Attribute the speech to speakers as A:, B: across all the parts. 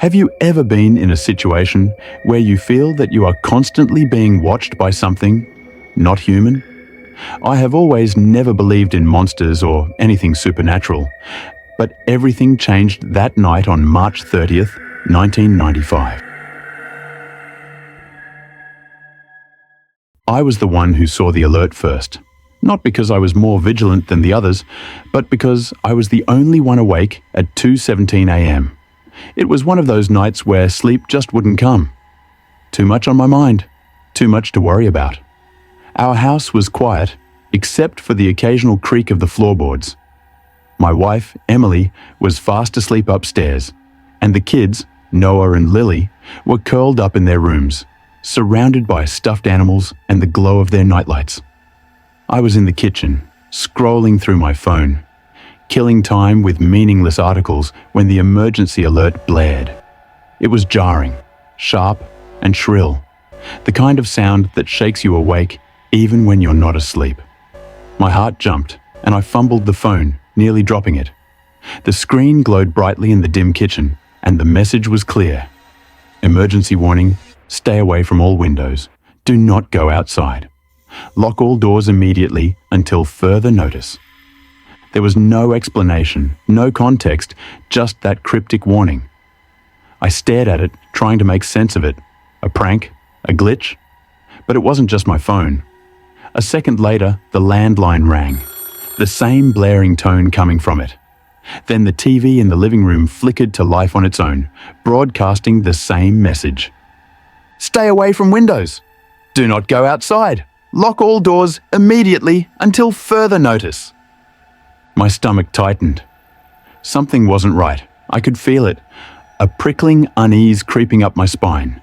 A: Have you ever been in a situation where you feel that you are constantly being watched by something not human? I have always never believed in monsters or anything supernatural, but everything changed that night on March 30th, 1995. I was the one who saw the alert first, not because I was more vigilant than the others, but because I was the only one awake at 2:17 a.m. It was one of those nights where sleep just wouldn't come. Too much on my mind, too much to worry about. Our house was quiet, except for the occasional creak of the floorboards. My wife, Emily, was fast asleep upstairs, and the kids, Noah and Lily, were curled up in their rooms, surrounded by stuffed animals and the glow of their nightlights. I was in the kitchen, scrolling through my phone, killing time with meaningless articles when the emergency alert blared. It was jarring, sharp, and shrill, the kind of sound that shakes you awake even when you're not asleep. My heart jumped, and I fumbled the phone, nearly dropping it. The screen glowed brightly in the dim kitchen, and the message was clear. Emergency warning, stay away from all windows. Do not go outside. Lock all doors immediately until further notice. There was no explanation, no context, just that cryptic warning. I stared at it, trying to make sense of it. A prank? A glitch? But it wasn't just my phone. A second later, the landline rang, the same blaring tone coming from it. Then the TV in the living room flickered to life on its own, broadcasting the same message. Stay away from windows. Do not go outside. Lock all doors immediately until further notice. My stomach tightened. Something wasn't right. I could feel it, a prickling unease creeping up my spine.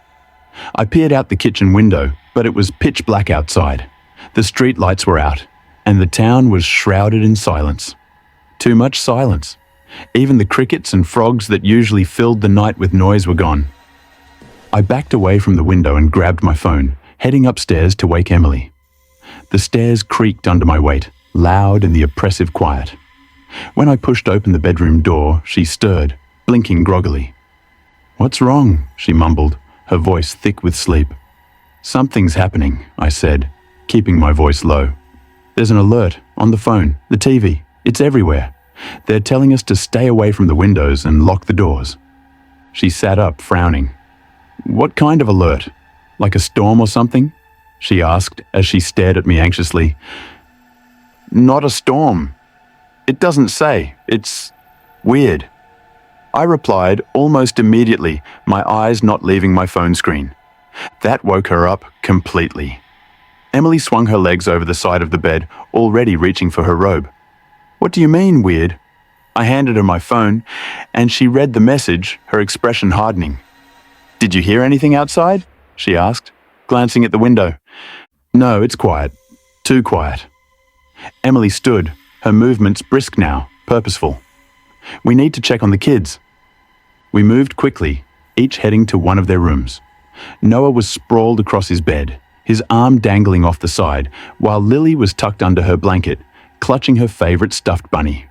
A: I peered out the kitchen window, but it was pitch black outside. The street lights were out, and the town was shrouded in silence. Too much silence. Even the crickets and frogs that usually filled the night with noise were gone. I backed away from the window and grabbed my phone, heading upstairs to wake Emily. The stairs creaked under my weight, loud in the oppressive quiet. When I pushed open the bedroom door, she stirred, blinking groggily. "What's wrong?" she mumbled, her voice thick with sleep. "Something's happening," I said, keeping my voice low. "There's an alert on the phone, the TV. It's everywhere. They're telling us to stay away from the windows and lock the doors." She sat up, frowning. "What kind of alert? Like a storm or something?" she asked as she stared at me anxiously. "Not a storm. It doesn't say. It's weird," I replied almost immediately, my eyes not leaving my phone screen. That woke her up completely. Emily swung her legs over the side of the bed, already reaching for her robe. "What do you mean, weird?" I handed her my phone, and she read the message, her expression hardening. "Did you hear anything outside?" she asked, glancing at the window. "No, it's quiet. Too quiet." Emily stood, her movements brisk now, purposeful. "We need to check on the kids." We moved quickly, each heading to one of their rooms. Noah was sprawled across his bed, his arm dangling off the side, while Lily was tucked under her blanket, clutching her favorite stuffed bunny.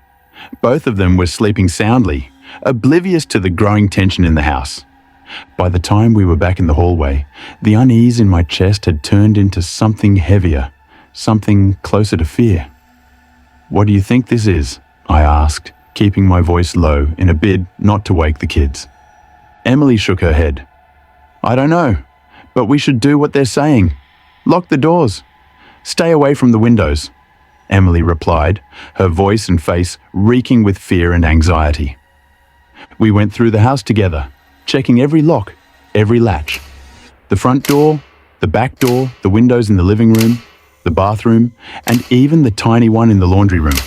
A: Both of them were sleeping soundly, oblivious to the growing tension in the house. By the time we were back in the hallway, the unease in my chest had turned into something heavier, something closer to fear. "What do you think this is?" I asked, keeping my voice low in a bid not to wake the kids. Emily shook her head. "I don't know, but we should do what they're saying. Lock the doors. Stay away from the windows," Emily replied, her voice and face reeking with fear and anxiety. We went through the house together, checking every lock, every latch. The front door, the back door, the windows in the living room, the bathroom, and even the tiny one in the laundry room.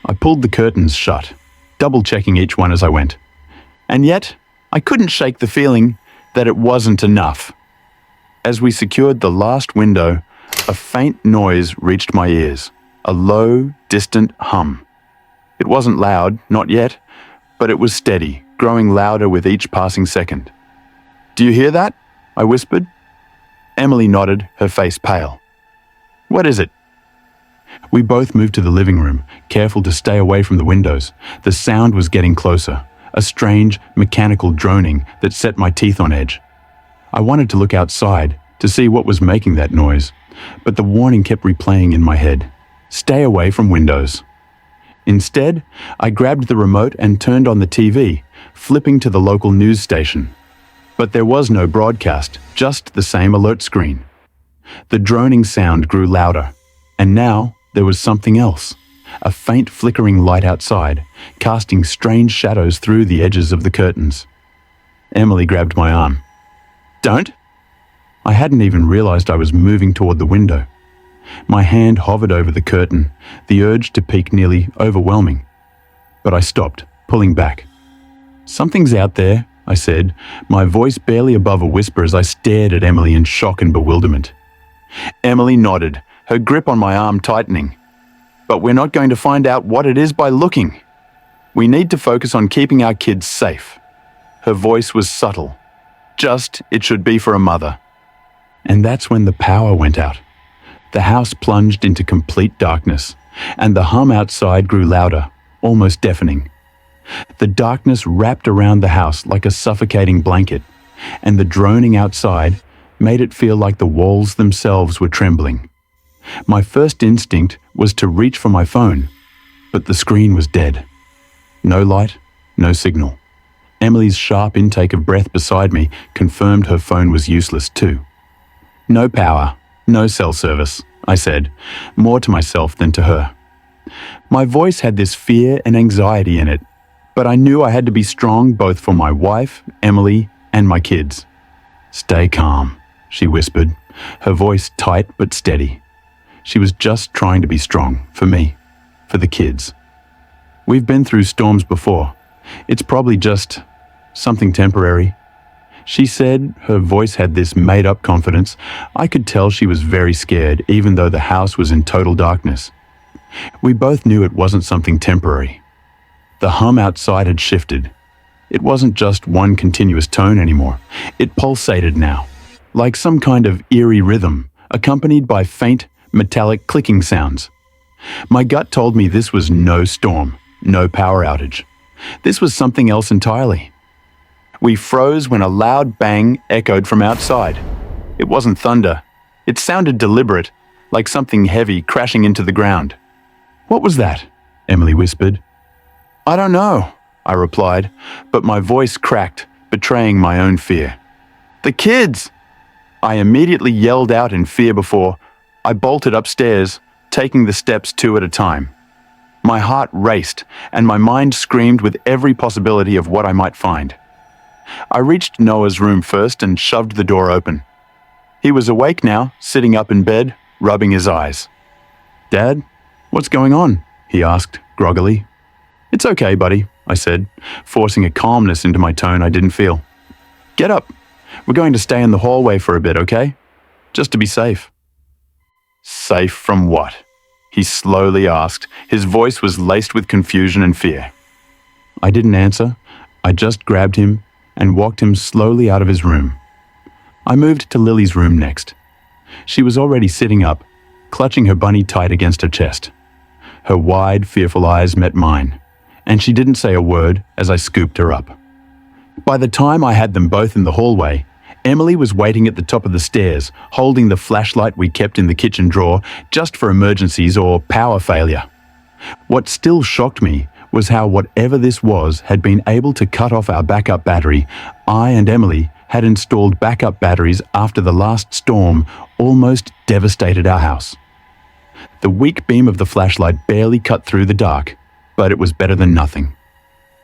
A: I pulled the curtains shut, double-checking each one as I went. And yet, I couldn't shake the feeling that it wasn't enough. As we secured the last window, a faint noise reached my ears, a low, distant hum. It wasn't loud, not yet, but it was steady, growing louder with each passing second. "Do you hear that?" I whispered. Emily nodded, her face pale. "What is it?" We both moved to the living room, careful to stay away from the windows. The sound was getting closer, a strange, mechanical droning that set my teeth on edge. I wanted to look outside to see what was making that noise, but the warning kept replaying in my head. Stay away from windows. Instead, I grabbed the remote and turned on the TV, flipping to the local news station. But there was no broadcast, just the same alert screen. The droning sound grew louder, and now there was something else. A faint flickering light outside, casting strange shadows through the edges of the curtains. Emily grabbed my arm. "Don't!" I hadn't even realized I was moving toward the window. My hand hovered over the curtain, the urge to peek nearly overwhelming. But I stopped, pulling back. "Something's out there," I said, my voice barely above a whisper as I stared at Emily in shock and bewilderment. Emily nodded, her grip on my arm tightening. "But we're not going to find out what it is by looking. We need to focus on keeping our kids safe." Her voice was subtle. Just, it should be for a mother. And that's when the power went out. The house plunged into complete darkness, and the hum outside grew louder, almost deafening. The darkness wrapped around the house like a suffocating blanket, and the droning outside made it feel like the walls themselves were trembling. My first instinct was to reach for my phone, but the screen was dead. No light, no signal. Emily's sharp intake of breath beside me confirmed her phone was useless too. "No power, no cell service," I said, more to myself than to her. My voice had this fear and anxiety in it, but I knew I had to be strong both for my wife, Emily, and my kids. "Stay calm," she whispered, her voice tight but steady. She was just trying to be strong, for me, for the kids. "We've been through storms before. It's probably just something temporary," she said. Her voice had this made-up confidence. I could tell she was very scared, even though the house was in total darkness. We both knew it wasn't something temporary. The hum outside had shifted. It wasn't just one continuous tone anymore. It pulsated now, like some kind of eerie rhythm, accompanied by faint, metallic clicking sounds. My gut told me this was no storm, no power outage. This was something else entirely. We froze when a loud bang echoed from outside. It wasn't thunder. It sounded deliberate, like something heavy crashing into the ground. "What was that?" Emily whispered. "I don't know," I replied, but my voice cracked, betraying my own fear. "The kids!" I immediately yelled out in fear before I bolted upstairs, taking the steps 2 at a time. My heart raced, and my mind screamed with every possibility of what I might find. I reached Noah's room first and shoved the door open. He was awake now, sitting up in bed, rubbing his eyes. "Dad, what's going on?" he asked, groggily. "It's okay, buddy," I said, forcing a calmness into my tone I didn't feel. "Get up. We're going to stay in the hallway for a bit, okay? Just to be safe." "Safe from what?" he slowly asked. His voice was laced with confusion and fear. I didn't answer. I just grabbed him and walked him slowly out of his room. I moved to Lily's room next. She was already sitting up, clutching her bunny tight against her chest. Her wide, fearful eyes met mine, and she didn't say a word as I scooped her up. By the time I had them both in the hallway, Emily was waiting at the top of the stairs, holding the flashlight we kept in the kitchen drawer just for emergencies or power failure. What still shocked me was how whatever this was had been able to cut off our backup battery. I and Emily had installed backup batteries after the last storm almost devastated our house. The weak beam of the flashlight barely cut through the dark, but it was better than nothing.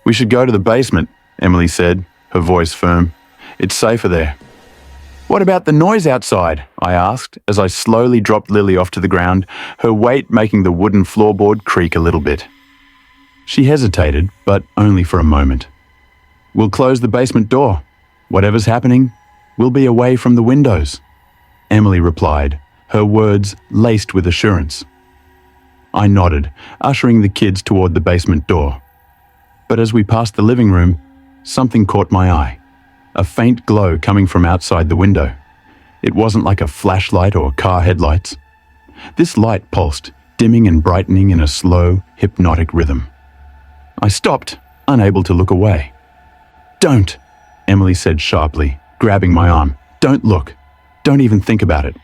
A: "We should go to the basement," Emily said, her voice firm. "It's safer there." "What about the noise outside?" I asked as I slowly dropped Lily off to the ground, her weight making the wooden floorboard creak a little bit. She hesitated, but only for a moment. "We'll close the basement door. Whatever's happening, we'll be away from the windows," Emily replied, her words laced with assurance. I nodded, ushering the kids toward the basement door. But as we passed the living room, something caught my eye. A faint glow coming from outside the window. It wasn't like a flashlight or car headlights. This light pulsed, dimming and brightening in a slow, hypnotic rhythm. I stopped, unable to look away. "Don't," Emily said sharply, grabbing my arm. "Don't look. Don't even think about it."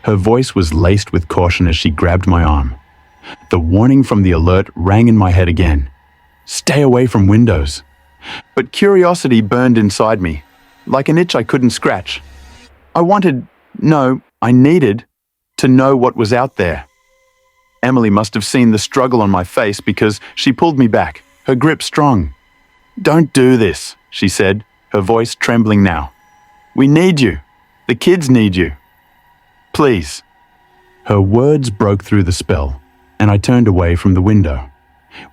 A: Her voice was laced with caution as she grabbed my arm. The warning from the alert rang in my head again. Stay away from windows. But curiosity burned inside me, like an itch I couldn't scratch. I needed to know what was out there. Emily must have seen the struggle on my face because she pulled me back, her grip strong. "Don't do this," she said, her voice trembling now. "We need you. The kids need you. Please." Her words broke through the spell, and I turned away from the window.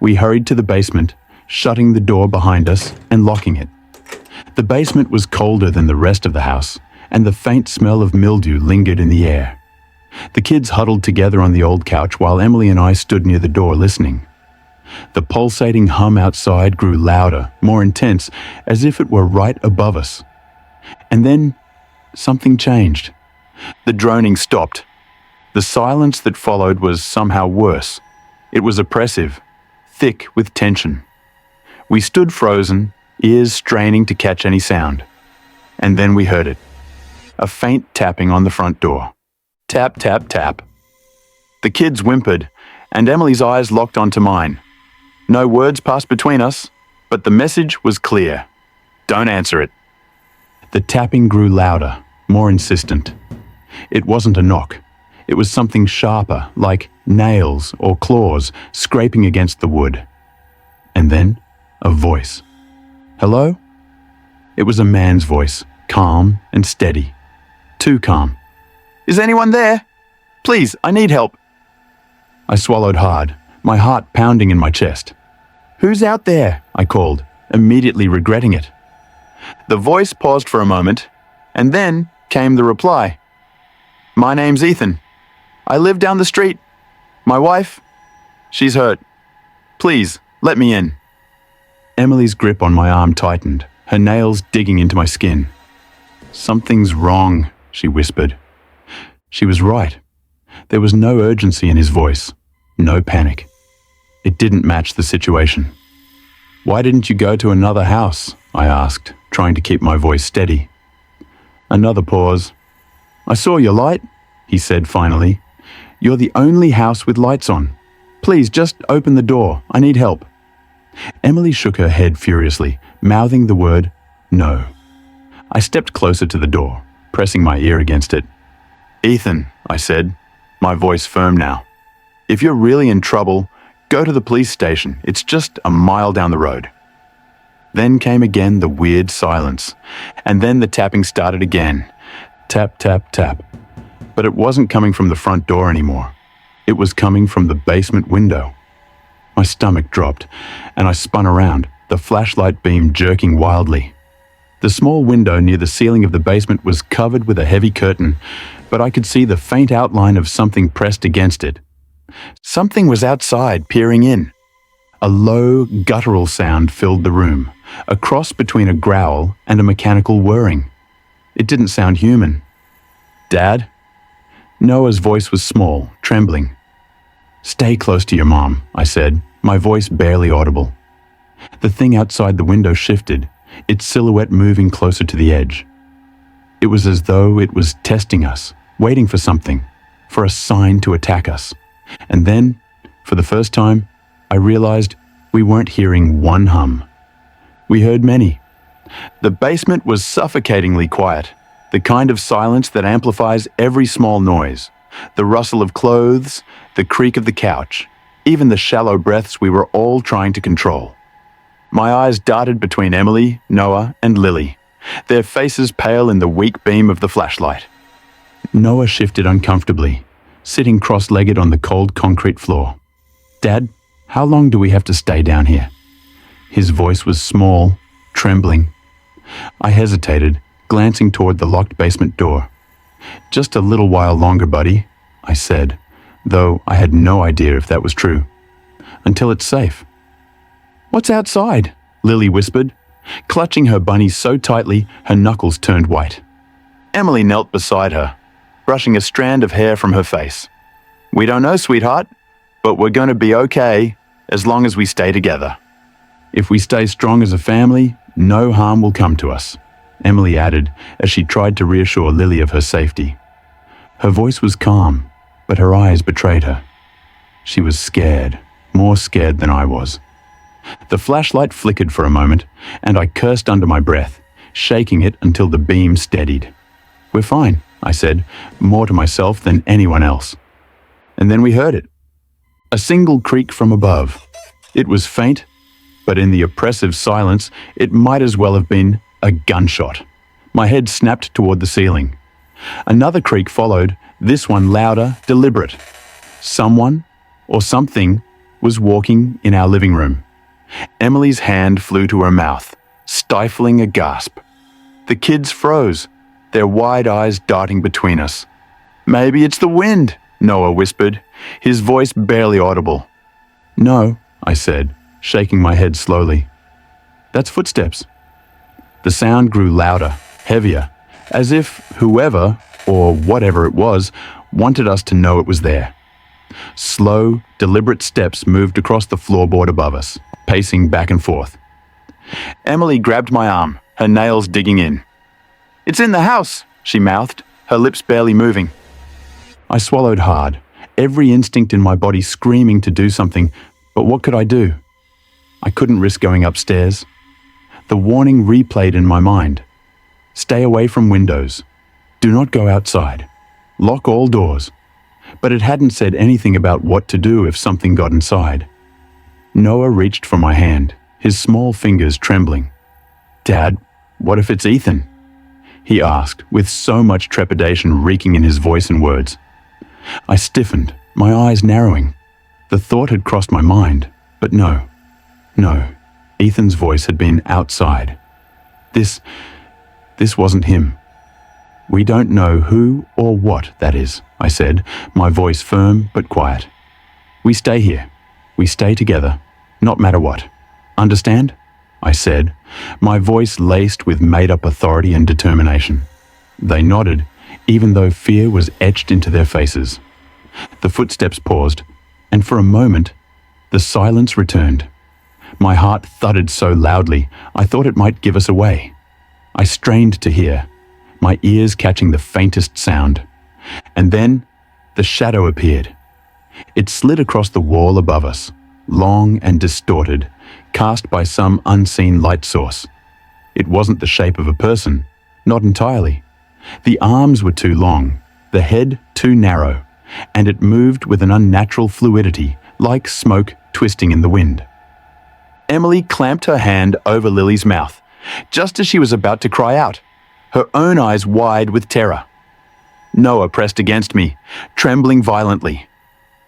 A: We hurried to the basement, shutting the door behind us and locking it. The basement was colder than the rest of the house, and the faint smell of mildew lingered in the air. The kids huddled together on the old couch while Emily and I stood near the door listening. The pulsating hum outside grew louder, more intense, as if it were right above us. And then something changed. The droning stopped. The silence that followed was somehow worse. It was oppressive, thick with tension. We stood frozen, ears straining to catch any sound. And then we heard it. A faint tapping on the front door. Tap, tap, tap. The kids whimpered, and Emily's eyes locked onto mine. No words passed between us, but the message was clear. Don't answer it. The tapping grew louder, more insistent. It wasn't a knock. It was something sharper, like nails or claws scraping against the wood. And then, a voice. "Hello?" It was a man's voice, calm and steady. Too calm. "Is anyone there? Please, I need help." I swallowed hard, my heart pounding in my chest. "Who's out there?" I called, immediately regretting it. The voice paused for a moment, and then came the reply. "My name's Ethan. I live down the street. My wife, she's hurt. Please, let me in." Emily's grip on my arm tightened, her nails digging into my skin. "Something's wrong," she whispered. She was right. There was no urgency in his voice, no panic. It didn't match the situation. "Why didn't you go to another house?" I asked, trying to keep my voice steady. Another pause. "I saw your light," he said finally. "You're the only house with lights on. Please, just open the door. I need help." Emily shook her head furiously, mouthing the word, "No." I stepped closer to the door, pressing my ear against it. "Ethan," I said, my voice firm now. "If you're really in trouble, go to the police station. It's just a mile down the road." Then came again the weird silence, and then the tapping started again. Tap, tap, tap. But it wasn't coming from the front door anymore. It was coming from the basement window. My stomach dropped, and I spun around, the flashlight beam jerking wildly. The small window near the ceiling of the basement was covered with a heavy curtain, but I could see the faint outline of something pressed against it. Something was outside, peering in. A low, guttural sound filled the room, a cross between a growl and a mechanical whirring. It didn't sound human. "Dad?" Noah's voice was small, trembling. "Stay close to your mom," I said, my voice barely audible. The thing outside the window shifted, its silhouette moving closer to the edge. It was as though it was testing us, waiting for something, for a sign to attack us. And then, for the first time, I realized we weren't hearing one hum. We heard many. The basement was suffocatingly quiet, the kind of silence that amplifies every small noise, the rustle of clothes, the creak of the couch, even the shallow breaths we were all trying to control. My eyes darted between Emily, Noah, and Lily, their faces pale in the weak beam of the flashlight. Noah shifted uncomfortably, sitting cross-legged on the cold concrete floor. "Dad, how long do we have to stay down here?" His voice was small, trembling. I hesitated, glancing toward the locked basement door. "Just a little while longer, buddy," I said, though I had no idea if that was true. "Until it's safe." "What's outside?" Lily whispered, clutching her bunny so tightly her knuckles turned white. Emily knelt beside her, brushing a strand of hair from her face. "We don't know, sweetheart, but we're going to be okay as long as we stay together. If we stay strong as a family, No harm will come to us, Emily added as she tried to reassure Lily of her safety. Her voice was calm, but her eyes betrayed her. She was scared, more scared than I was. The flashlight flickered for a moment, and I cursed under my breath, shaking it until the beam steadied. "We're fine," I said, more to myself than anyone else. And then we heard it. A single creak from above. It was faint, but in the oppressive silence, it might as well have been a gunshot. My head snapped toward the ceiling. Another creak followed, this one louder, deliberate. Someone, or something, was walking in our living room. Emily's hand flew to her mouth, stifling a gasp. The kids froze, their wide eyes darting between us. "Maybe it's the wind," Noah whispered, his voice barely audible. "No," I said, shaking my head slowly. "That's footsteps." The sound grew louder, heavier, as if whoever, or whatever it was, wanted us to know it was there. Slow, deliberate steps moved across the floorboard above us, pacing back and forth. Emily grabbed my arm, her nails digging in. "It's in the house," she mouthed, her lips barely moving. I swallowed hard, every instinct in my body screaming to do something, but what could I do? I couldn't risk going upstairs. The warning replayed in my mind. Stay away from windows. Do not go outside. Lock all doors. But it hadn't said anything about what to do if something got inside. Noah reached for my hand, his small fingers trembling. "Dad, what if it's Ethan?" he asked, with so much trepidation reeking in his voice and words. I stiffened, my eyes narrowing. The thought had crossed my mind, but no. Ethan's voice had been outside. This wasn't him. "We don't know who or what that is," I said, my voice firm but quiet. "We stay here. We stay together, not matter what. Understand?" I said, my voice laced with made-up authority and determination. They nodded, even though fear was etched into their faces. The footsteps paused, and for a moment, the silence returned. My heart thudded so loudly, I thought it might give us away. I strained to hear, my ears catching the faintest sound. And then, the shadow appeared. It slid across the wall above us, long and distorted, cast by some unseen light source. It wasn't the shape of a person, not entirely. The arms were too long, the head too narrow, and it moved with an unnatural fluidity, like smoke twisting in the wind. Emily clamped her hand over Lily's mouth, just as she was about to cry out, her own eyes wide with terror. Noah pressed against me, trembling violently.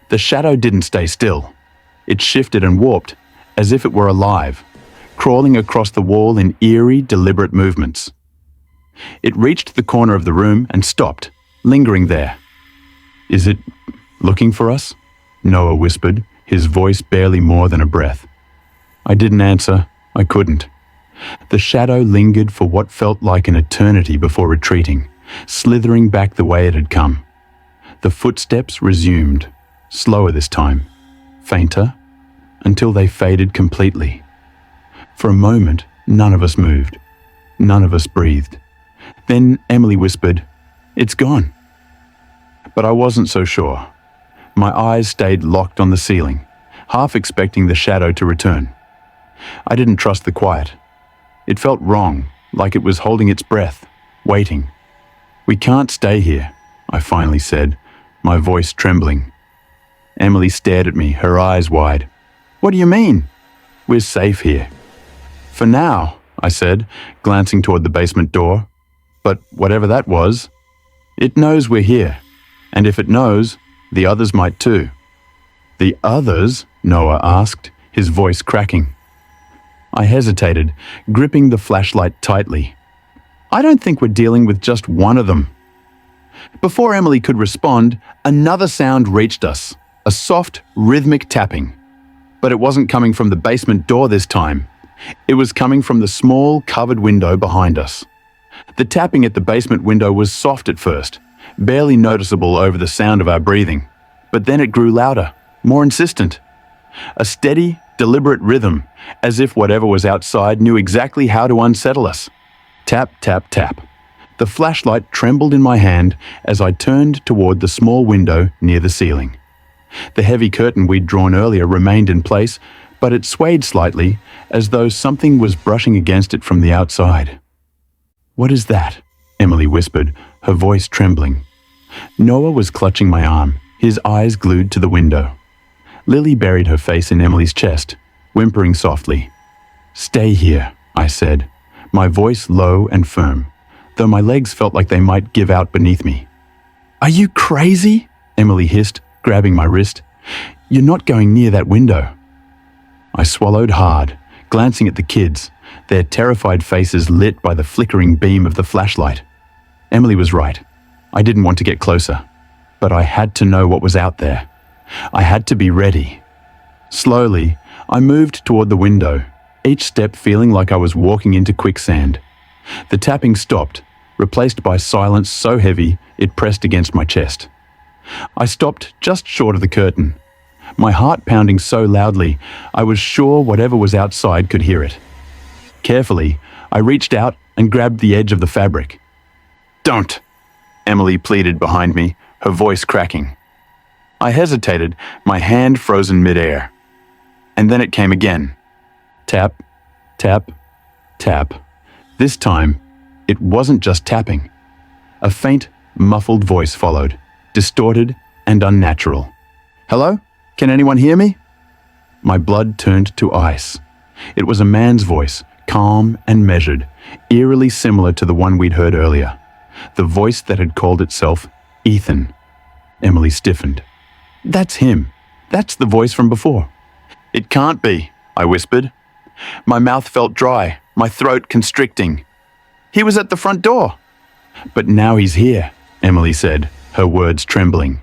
A: The shadow didn't stay still. It shifted and warped, as if it were alive, crawling across the wall in eerie, deliberate movements. It reached the corner of the room and stopped, lingering there. "Is it looking for us?" Noah whispered, his voice barely more than a breath. I didn't answer. I couldn't. The shadow lingered for what felt like an eternity before retreating, slithering back the way it had come. The footsteps resumed, slower this time, fainter, until they faded completely. For a moment, none of us moved. None of us breathed. Then Emily whispered, "It's gone." But I wasn't so sure. My eyes stayed locked on the ceiling, half expecting the shadow to return. I didn't trust the quiet. It felt wrong, like it was holding its breath, waiting. "We can't stay here," I finally said, my voice trembling. Emily stared at me, her eyes wide. "What do you mean?" "We're safe here." "For now," I said, glancing toward the basement door. "But whatever that was, it knows we're here. And if it knows, the others might too." "The others?" Noah asked, his voice cracking. I hesitated, gripping the flashlight tightly. "I don't think we're dealing with just one of them." Before Emily could respond, another sound reached us, a soft, rhythmic tapping. But it wasn't coming from the basement door this time. It was coming from the small, covered window behind us. The tapping at the basement window was soft at first, barely noticeable over the sound of our breathing. But then it grew louder, more insistent. A steady, deliberate rhythm, as if whatever was outside knew exactly how to unsettle us. Tap, tap, tap. The flashlight trembled in my hand as I turned toward the small window near the ceiling. The heavy curtain we'd drawn earlier remained in place, but it swayed slightly, as though something was brushing against it from the outside. "What is that?" Emily whispered, her voice trembling. Noah was clutching my arm, his eyes glued to the window. Lily buried her face in Emily's chest, whimpering softly. "Stay here," I said, my voice low and firm, though my legs felt like they might give out beneath me. "Are you crazy?" Emily hissed, grabbing my wrist. "You're not going near that window." I swallowed hard, glancing at the kids, their terrified faces lit by the flickering beam of the flashlight. Emily was right. I didn't want to get closer, but I had to know what was out there. I had to be ready. Slowly, I moved toward the window, each step feeling like I was walking into quicksand. The tapping stopped, replaced by silence so heavy it pressed against my chest. I stopped just short of the curtain, my heart pounding so loudly I was sure whatever was outside could hear it. Carefully, I reached out and grabbed the edge of the fabric. "Don't!" Emily pleaded behind me, her voice cracking. I hesitated, my hand frozen mid-air. And then it came again. Tap, tap, tap. This time, it wasn't just tapping. A faint, muffled voice followed, distorted and unnatural. "Hello? Can anyone hear me?" My blood turned to ice. It was a man's voice, calm and measured, eerily similar to the one we'd heard earlier. The voice that had called itself Ethan. Emily stiffened. "That's him. That's the voice from before." "It can't be," I whispered. My mouth felt dry, my throat constricting. "He was at the front door." "But now he's here," Emily said, her words trembling.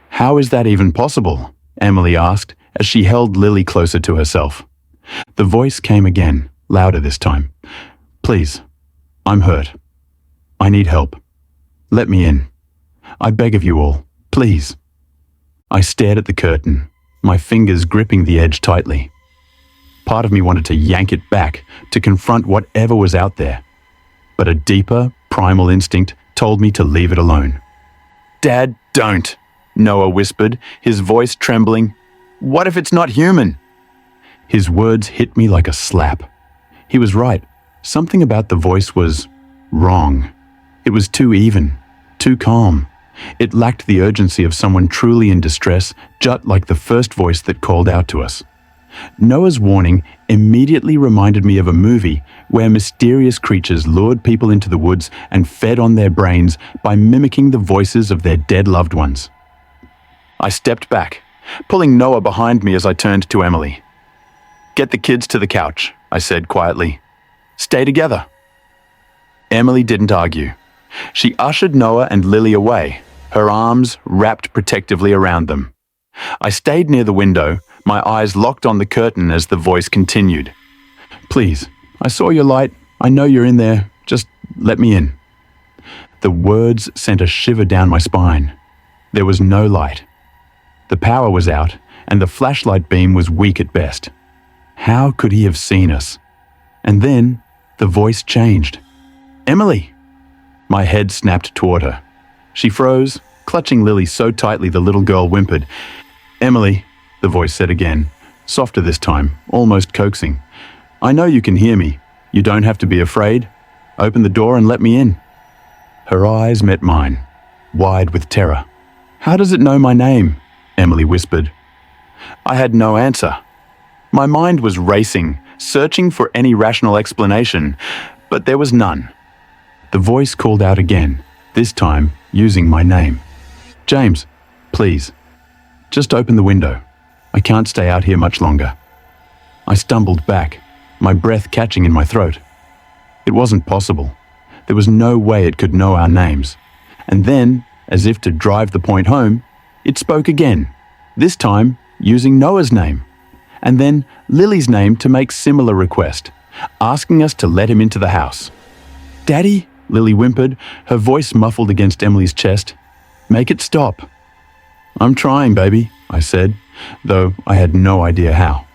A: "How is that even possible?" Emily asked as she held Lily closer to herself. The voice came again, louder this time. "Please, I'm hurt. I need help. Let me in. I beg of you all, please." I stared at the curtain, my fingers gripping the edge tightly. Part of me wanted to yank it back, to confront whatever was out there. But a deeper, primal instinct told me to leave it alone. "Dad, don't," Noah whispered, his voice trembling. "What if it's not human?" His words hit me like a slap. He was right. Something about the voice was wrong. It was too even, too calm. It lacked the urgency of someone truly in distress, just like the first voice that called out to us. Noah's warning immediately reminded me of a movie where mysterious creatures lured people into the woods and fed on their brains by mimicking the voices of their dead loved ones. I stepped back, pulling Noah behind me as I turned to Emily. "Get the kids to the couch," I said quietly. "Stay together." Emily didn't argue. She ushered Noah and Lily away, her arms wrapped protectively around them. I stayed near the window, my eyes locked on the curtain as the voice continued. "Please, I saw your light. I know you're in there. Just let me in." The words sent a shiver down my spine. There was no light. The power was out, and the flashlight beam was weak at best. How could he have seen us? And then the voice changed. "Emily!" My head snapped toward her. She froze, clutching Lily so tightly the little girl whimpered. "Emily," the voice said again, softer this time, almost coaxing. "I know you can hear me. You don't have to be afraid. Open the door and let me in." Her eyes met mine, wide with terror. "How does it know my name?" Emily whispered. I had no answer. My mind was racing, searching for any rational explanation, but there was none. The voice called out again, this time using my name. "James, please, just open the window. I can't stay out here much longer." I stumbled back, my breath catching in my throat. It wasn't possible. There was no way it could know our names. And then, as if to drive the point home, it spoke again, this time using Noah's name, and then Lily's name to make similar request, asking us to let him into the house. "Daddy," Lily whimpered, her voice muffled against Emily's chest. "Make it stop." "I'm trying, baby," I said, though I had no idea how.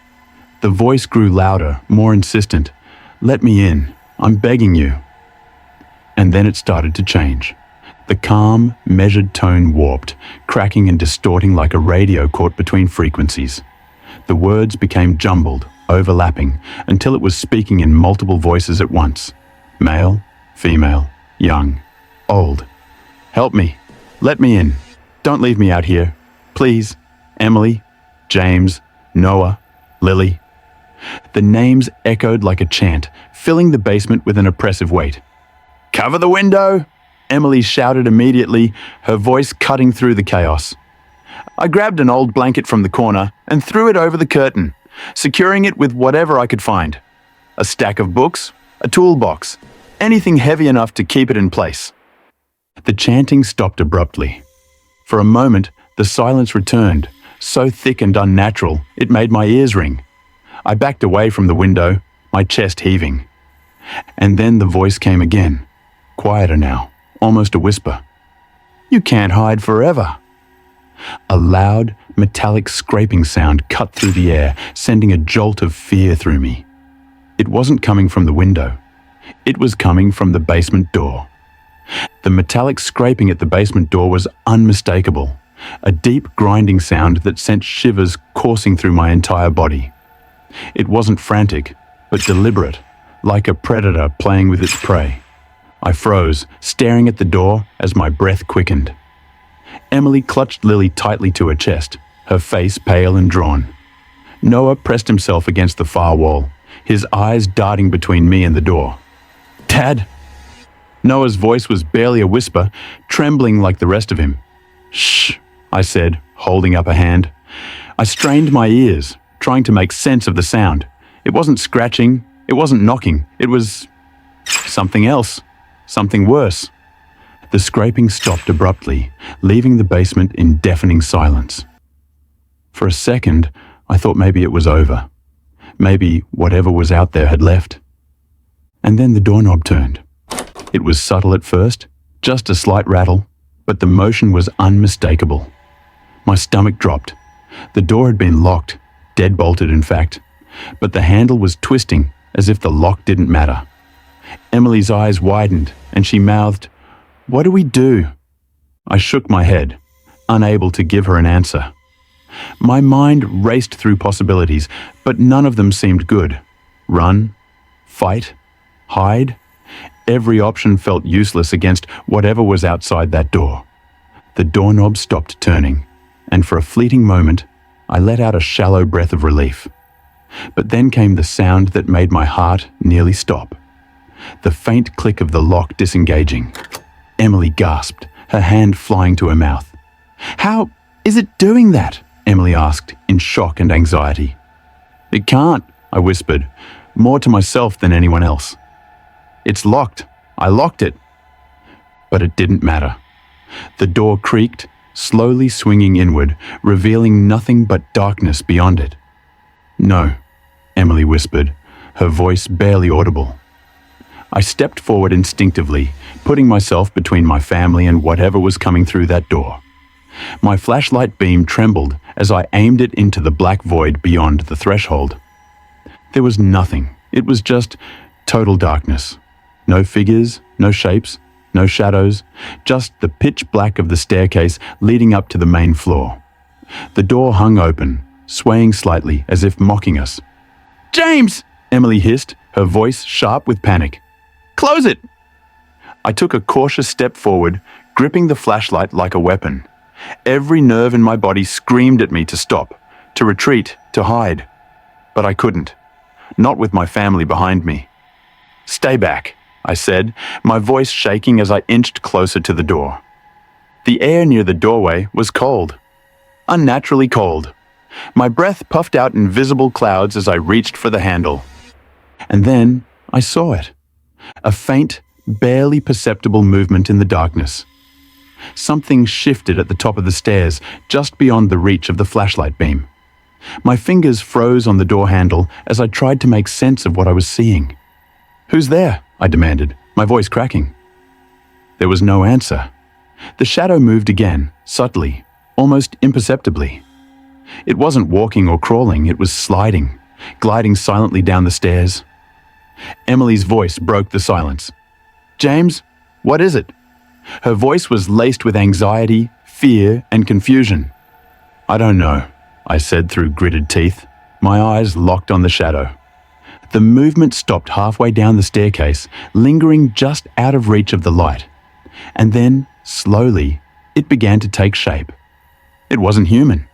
A: The voice grew louder, more insistent. "Let me in. I'm begging you." And then it started to change. The calm, measured tone warped, cracking and distorting like a radio caught between frequencies. The words became jumbled, overlapping, until it was speaking in multiple voices at once. Male, female, young, old. "Help me. Let me in. Don't leave me out here. Please. Emily, James, Noah, Lily." The names echoed like a chant, filling the basement with an oppressive weight. "Cover the window!" Emily shouted immediately, her voice cutting through the chaos. I grabbed an old blanket from the corner and threw it over the curtain, securing it with whatever I could find. A stack of books, a toolbox, anything heavy enough to keep it in place. The chanting stopped abruptly. For a moment, the silence returned, so thick and unnatural it made my ears ring. I backed away from the window, my chest heaving. And then the voice came again, quieter now, almost a whisper. "You can't hide forever." A loud, metallic scraping sound cut through the air, sending a jolt of fear through me. It wasn't coming from the window. It was coming from the basement door. The metallic scraping at the basement door was unmistakable, a deep grinding sound that sent shivers coursing through my entire body. It wasn't frantic, but deliberate, like a predator playing with its prey. I froze, staring at the door as my breath quickened. Emily clutched Lily tightly to her chest, her face pale and drawn. Noah pressed himself against the far wall, his eyes darting between me and the door. "Dad!" Noah's voice was barely a whisper, trembling like the rest of him. "Shh," I said, holding up a hand. I strained my ears, trying to make sense of the sound. It wasn't scratching, it wasn't knocking, it was something else, something worse. The scraping stopped abruptly, leaving the basement in deafening silence. For a second, I thought maybe it was over. Maybe whatever was out there had left. And then the doorknob turned. It was subtle at first, just a slight rattle, but the motion was unmistakable. My stomach dropped. The door had been locked, deadbolted in fact, but the handle was twisting as if the lock didn't matter. Emily's eyes widened and she mouthed, "What do we do?" I shook my head, unable to give her an answer. My mind raced through possibilities, but none of them seemed good. Run, fight, hide. Every option felt useless against whatever was outside that door. The doorknob stopped turning, and for a fleeting moment, I let out a shallow breath of relief. But then came the sound that made my heart nearly stop. The faint click of the lock disengaging. Emily gasped, her hand flying to her mouth. "How is it doing that?" Emily asked, in shock and anxiety. "It can't," I whispered, more to myself than anyone else. "It's locked. I locked it." But it didn't matter. The door creaked, slowly swinging inward, revealing nothing but darkness beyond it. "No," Emily whispered, her voice barely audible. I stepped forward instinctively, putting myself between my family and whatever was coming through that door. My flashlight beam trembled as I aimed it into the black void beyond the threshold. There was nothing. It was just total darkness. No figures, no shapes, no shadows, just the pitch black of the staircase leading up to the main floor. The door hung open, swaying slightly as if mocking us. "James!" Emily hissed, her voice sharp with panic. "Close it!" I took a cautious step forward, gripping the flashlight like a weapon. Every nerve in my body screamed at me to stop, to retreat, to hide. But I couldn't. Not with my family behind me. "Stay back," I said, my voice shaking as I inched closer to the door. The air near the doorway was cold. Unnaturally cold. My breath puffed out in visible clouds as I reached for the handle. And then I saw it. A faint, barely perceptible movement in the darkness. Something shifted at the top of the stairs, just beyond the reach of the flashlight beam. My fingers froze on the door handle as I tried to make sense of what I was seeing. "Who's there?" I demanded, my voice cracking. There was no answer. The shadow moved again, subtly, almost imperceptibly. It wasn't walking or crawling, it was sliding, gliding silently down the stairs. Emily's voice broke the silence. "James, what is it?" Her voice was laced with anxiety, fear, and confusion. "I don't know," I said through gritted teeth, my eyes locked on the shadow. The movement stopped halfway down the staircase, lingering just out of reach of the light. And then, slowly, it began to take shape. It wasn't human.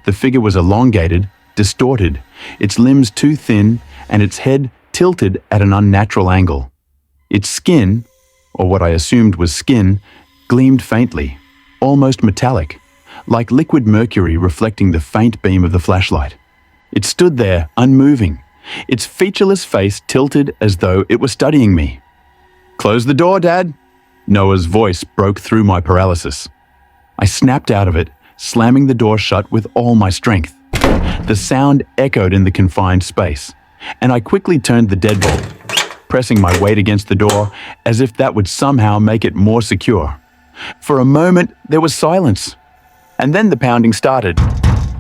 A: The figure was elongated, distorted, its limbs too thin, and its head tilted at an unnatural angle. Its skin, or what I assumed was skin, gleamed faintly, almost metallic, like liquid mercury reflecting the faint beam of the flashlight. It stood there, unmoving, its featureless face tilted as though it were studying me. "Close the door, Dad!" Noah's voice broke through my paralysis. I snapped out of it, slamming the door shut with all my strength. The sound echoed in the confined space, and I quickly turned the deadbolt, pressing my weight against the door as if that would somehow make it more secure. For a moment, there was silence, and then the pounding started.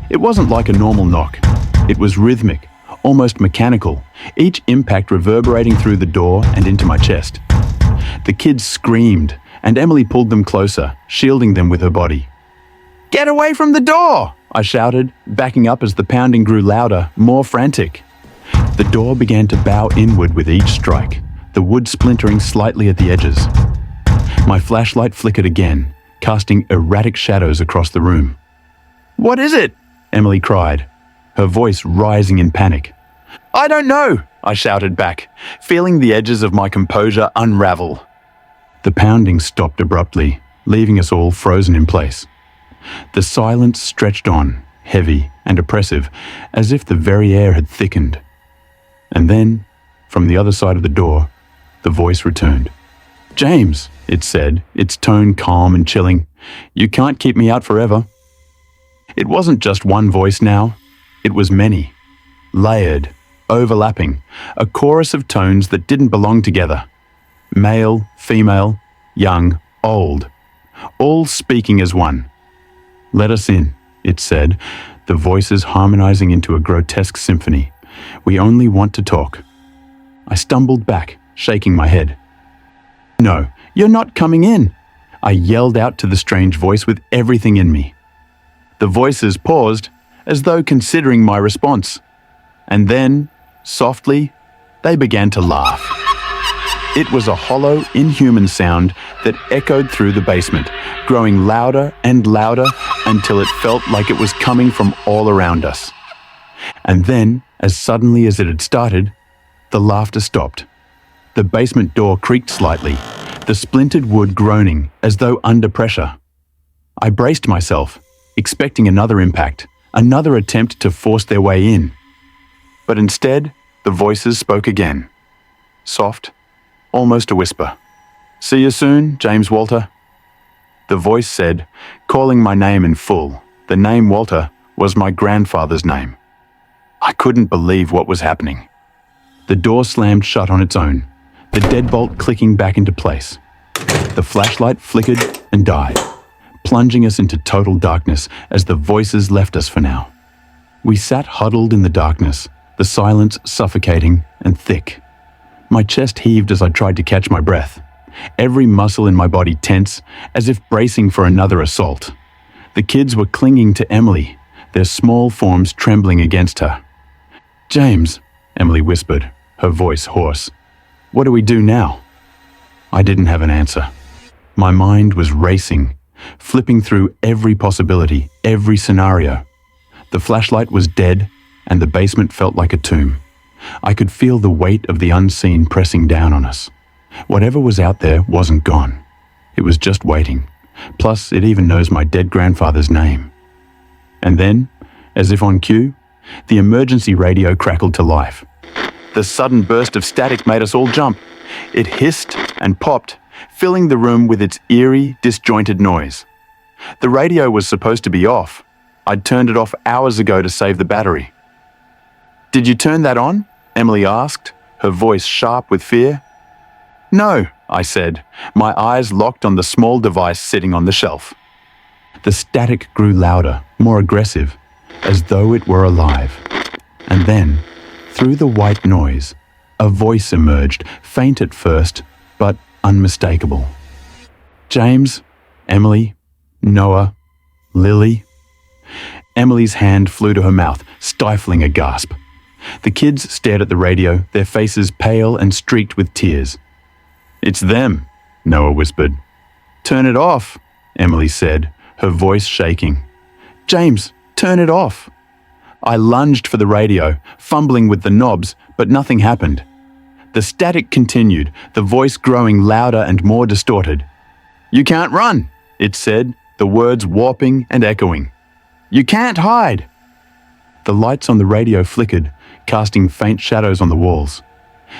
A: It wasn't like a normal knock. It was rhythmic, almost mechanical, each impact reverberating through the door and into my chest. The kids screamed, and Emily pulled them closer, shielding them with her body. "Get away from the door!" I shouted, backing up as the pounding grew louder, more frantic. The door began to bow inward with each strike, the wood splintering slightly at the edges. My flashlight flickered again, casting erratic shadows across the room. "What is it?" Emily cried, her voice rising in panic. "I don't know," I shouted back, feeling the edges of my composure unravel. The pounding stopped abruptly, leaving us all frozen in place. The silence stretched on, heavy and oppressive, as if the very air had thickened. And then, from the other side of the door, the voice returned. "James," it said, its tone calm and chilling, "you can't keep me out forever." It wasn't just one voice now. It was many, layered, overlapping, a chorus of tones that didn't belong together. Male, female, young, old, all speaking as one. "Let us in," it said, the voices harmonizing into a grotesque symphony. "We only want to talk." I stumbled back, shaking my head. "No, you're not coming in," I yelled out to the strange voice with everything in me. The voices paused, as though considering my response. And then, softly, they began to laugh. It was a hollow, inhuman sound that echoed through the basement, growing louder and louder until it felt like it was coming from all around us. And then, as suddenly as it had started, the laughter stopped. The basement door creaked slightly, the splintered wood groaning as though under pressure. I braced myself, expecting another impact, another attempt to force their way in. But instead, the voices spoke again. Soft, almost a whisper. "See you soon, James Walter." The voice said, calling my name in full. The name Walter was my grandfather's name. I couldn't believe what was happening. The door slammed shut on its own, the deadbolt clicking back into place. The flashlight flickered and died, plunging us into total darkness as the voices left us for now. We sat huddled in the darkness, the silence suffocating and thick. My chest heaved as I tried to catch my breath, every muscle in my body tense, as if bracing for another assault. The kids were clinging to Emily, their small forms trembling against her. "James," Emily whispered, her voice hoarse. "What do we do now?" I didn't have an answer. My mind was racing, flipping through every possibility, every scenario. The flashlight was dead, and the basement felt like a tomb. I could feel the weight of the unseen pressing down on us. Whatever was out there wasn't gone. It was just waiting. Plus, it even knows my dead grandfather's name. And then, as if on cue, the emergency radio crackled to life. The sudden burst of static made us all jump. It hissed and popped, filling the room with its eerie, disjointed noise. The radio was supposed to be off. I'd turned it off hours ago to save the battery. "Did you turn that on?" Emily asked, her voice sharp with fear. "No," I said, my eyes locked on the small device sitting on the shelf. The static grew louder, more aggressive, as though it were alive. And then, Through the white noise, a voice emerged, faint at first, but unmistakable. James, Emily, Noah, Lily. Emily's hand flew to her mouth, stifling a gasp. The kids stared at the radio, their faces pale and streaked with tears. "It's them," Noah whispered. "Turn it off," Emily said, her voice shaking. "James, turn it off." I lunged for the radio, fumbling with the knobs, but nothing happened. The static continued, the voice growing louder and more distorted. "You can't run," it said, the words warping and echoing. "You can't hide." The lights on the radio flickered, casting faint shadows on the walls.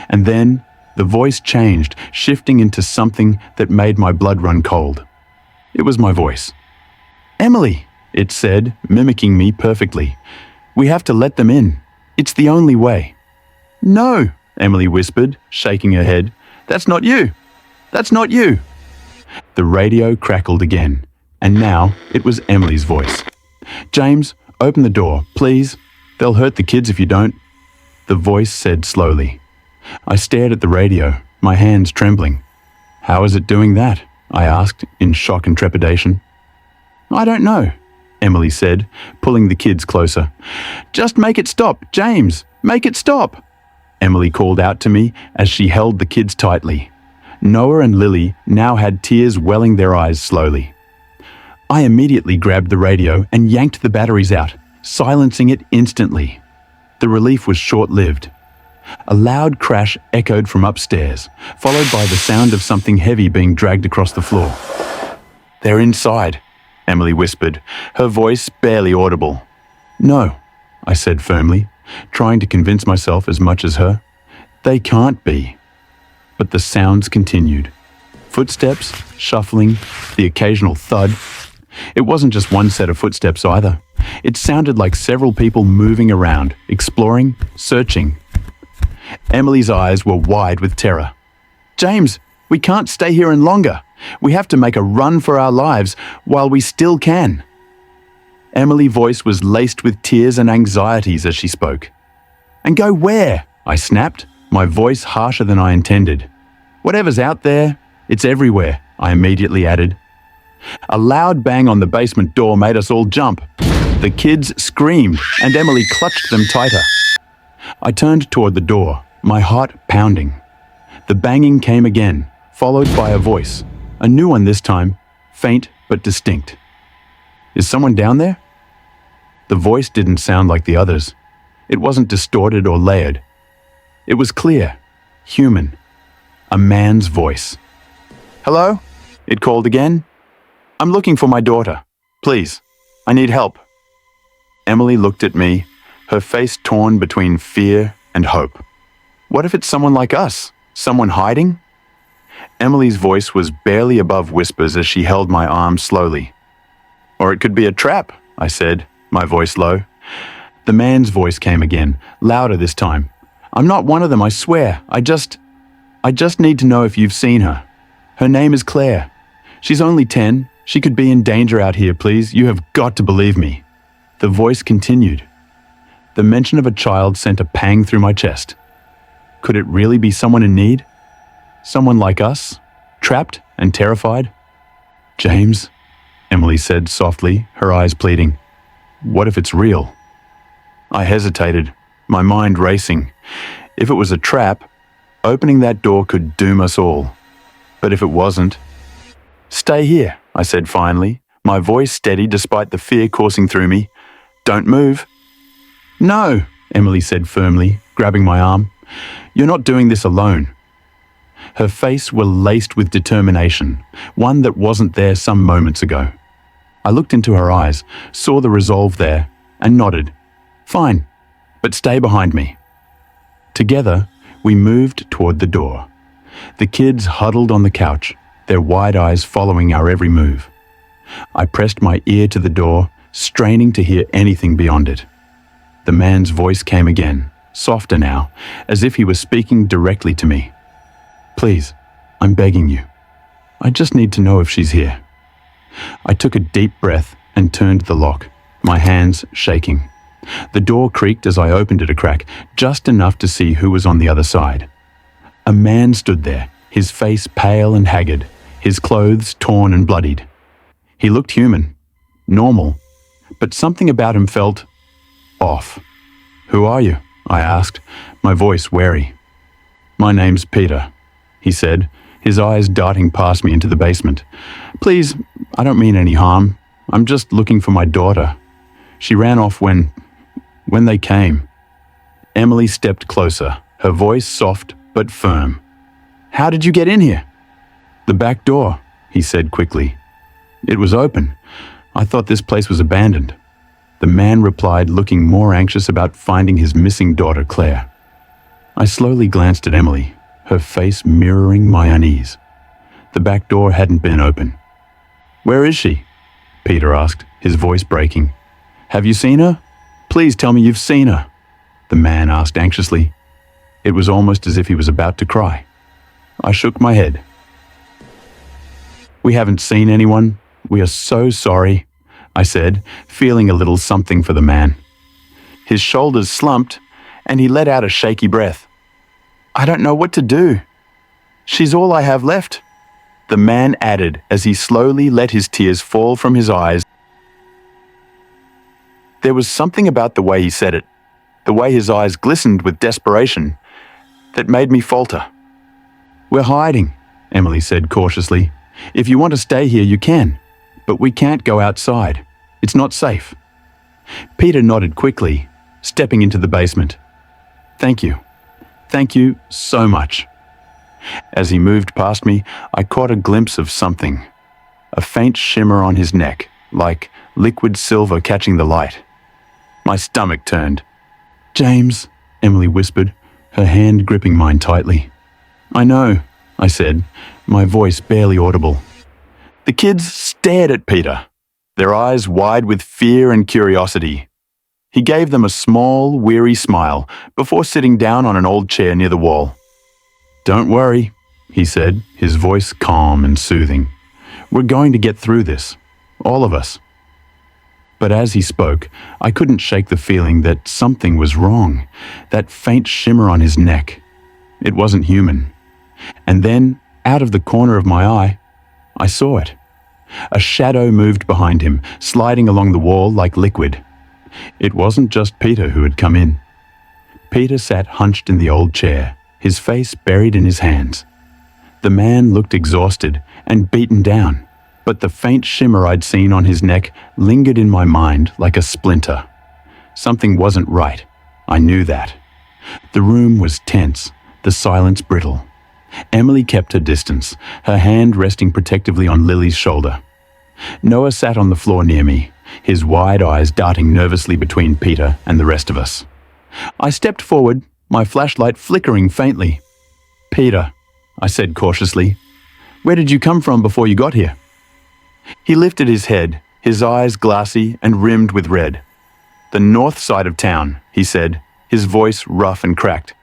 A: And then the voice changed, shifting into something that made my blood run cold. It was my voice. "Emily," it said, mimicking me perfectly. "We have to let them in. It's the only way." "No," Emily whispered, shaking her head. "That's not you. That's not you." The radio crackled again, and now it was Emily's voice. "James, open the door, please. They'll hurt the kids if you don't," the voice said slowly. I stared at the radio, my hands trembling. "How is it doing that?" I asked, in shock and trepidation. "I don't know," Emily said, pulling the kids closer. "Just make it stop, James, make it stop," Emily called out to me as she held the kids tightly. Noah and Lily now had tears welling their eyes slowly. I immediately grabbed the radio and yanked the batteries out, silencing it instantly. The relief was short-lived. A loud crash echoed from upstairs, followed by the sound of something heavy being dragged across the floor. "They're inside," Emily whispered, her voice barely audible. "No," I said firmly, trying to convince myself as much as her. "They can't be." But the sounds continued. Footsteps, shuffling, the occasional thud. It wasn't just one set of footsteps either. It sounded like several people moving around, exploring, searching. Emily's eyes were wide with terror. "James, we can't stay here any longer. We have to make a run for our lives while we still can." Emily's voice was laced with tears and anxieties as she spoke. "And go where?" I snapped, my voice harsher than I intended. "Whatever's out there, it's everywhere," I immediately added. A loud bang on the basement door made us all jump. The kids screamed, and Emily clutched them tighter. I turned toward the door, my heart pounding. The banging came again, followed by a voice, a new one this time, faint but distinct. "Is someone down there?" The voice didn't sound like the others. It wasn't distorted or layered. It was clear, human, a man's voice. "Hello?" it called again. "I'm looking for my daughter. Please, I need help." Emily looked at me, her face torn between fear and hope. What if it's someone like us? Someone hiding? Emily's voice was barely above whispers as she held my arm slowly. "Or it could be a trap," I said, my voice low. The man's voice came again, louder this time. "I'm not one of them, I swear. I just need to know if you've seen her. Her name is Claire. She's only 10. She could be in danger out here, please. You have got to believe me." The voice continued. The mention of a child sent a pang through my chest. Could it really be someone in need? Someone like us, trapped and terrified? "James," Emily said softly, her eyes pleading. "What if it's real?" I hesitated, my mind racing. If it was a trap, opening that door could doom us all. But if it wasn't... "Stay here," I said finally, my voice steady despite the fear coursing through me. "Don't move." "No," Emily said firmly, grabbing my arm. "You're not doing this alone." Her face was laced with determination, one that wasn't there some moments ago. I looked into her eyes, saw the resolve there, and nodded. "Fine, but stay behind me." Together, we moved toward the door. The kids huddled on the couch, their wide eyes following our every move. I pressed my ear to the door, straining to hear anything beyond it. The man's voice came again, softer now, as if he was speaking directly to me. "Please, I'm begging you. I just need to know if she's here." I took a deep breath and turned the lock, my hands shaking. The door creaked as I opened it a crack, just enough to see who was on the other side. A man stood there, his face pale and haggard, his clothes torn and bloodied. He looked human, normal, but something about him felt off. "Who are you?" I asked, my voice wary. "My name's Peter," he said, his eyes darting past me into the basement. "Please, I don't mean any harm. I'm just looking for my daughter. She ran off when they came." Emily stepped closer, her voice soft but firm. "How did you get in here?" "The back door," he said quickly. "It was open. I thought this place was abandoned." The man replied, looking more anxious about finding his missing daughter, Claire. I slowly glanced at Emily, her face mirroring my unease. The back door hadn't been open. "Where is she?" Peter asked, his voice breaking. "Have you seen her? Please tell me you've seen her," the man asked anxiously. It was almost as if he was about to cry. I shook my head. "We haven't seen anyone. We are so sorry," I said, feeling a little something for the man. His shoulders slumped, and he let out a shaky breath. "I don't know what to do. She's all I have left," the man added as he slowly let his tears fall from his eyes. There was something about the way he said it, the way his eyes glistened with desperation, that made me falter. "We're hiding," Emily said cautiously. "If you want to stay here, you can, but we can't go outside. It's not safe." Peter nodded quickly, stepping into the basement. "Thank you. Thank you so much." As he moved past me, I caught a glimpse of something, a faint shimmer on his neck, like liquid silver catching the light. My stomach turned. "James," Emily whispered, her hand gripping mine tightly. "I know," I said, my voice barely audible. The kids stared at Peter, their eyes wide with fear and curiosity. He gave them a small, weary smile before sitting down on an old chair near the wall. "Don't worry," he said, his voice calm and soothing. "We're going to get through this, all of us." But as he spoke, I couldn't shake the feeling that something was wrong, that faint shimmer on his neck. It wasn't human. And then, out of the corner of my eye, I saw it. A shadow moved behind him, sliding along the wall like liquid. It wasn't just Peter who had come in. Peter sat hunched in the old chair, his face buried in his hands. The man looked exhausted and beaten down, but the faint shimmer I'd seen on his neck lingered in my mind like a splinter. Something wasn't right. I knew that. The room was tense, the silence brittle. Emily kept her distance, her hand resting protectively on Lily's shoulder. Noah sat on the floor near me, his wide eyes darting nervously between Peter and the rest of us. I stepped forward, my flashlight flickering faintly. "Peter," I said cautiously, "where did you come from before you got here?" He lifted his head, his eyes glassy and rimmed with red. "The north side of town," he said, his voice rough and cracked.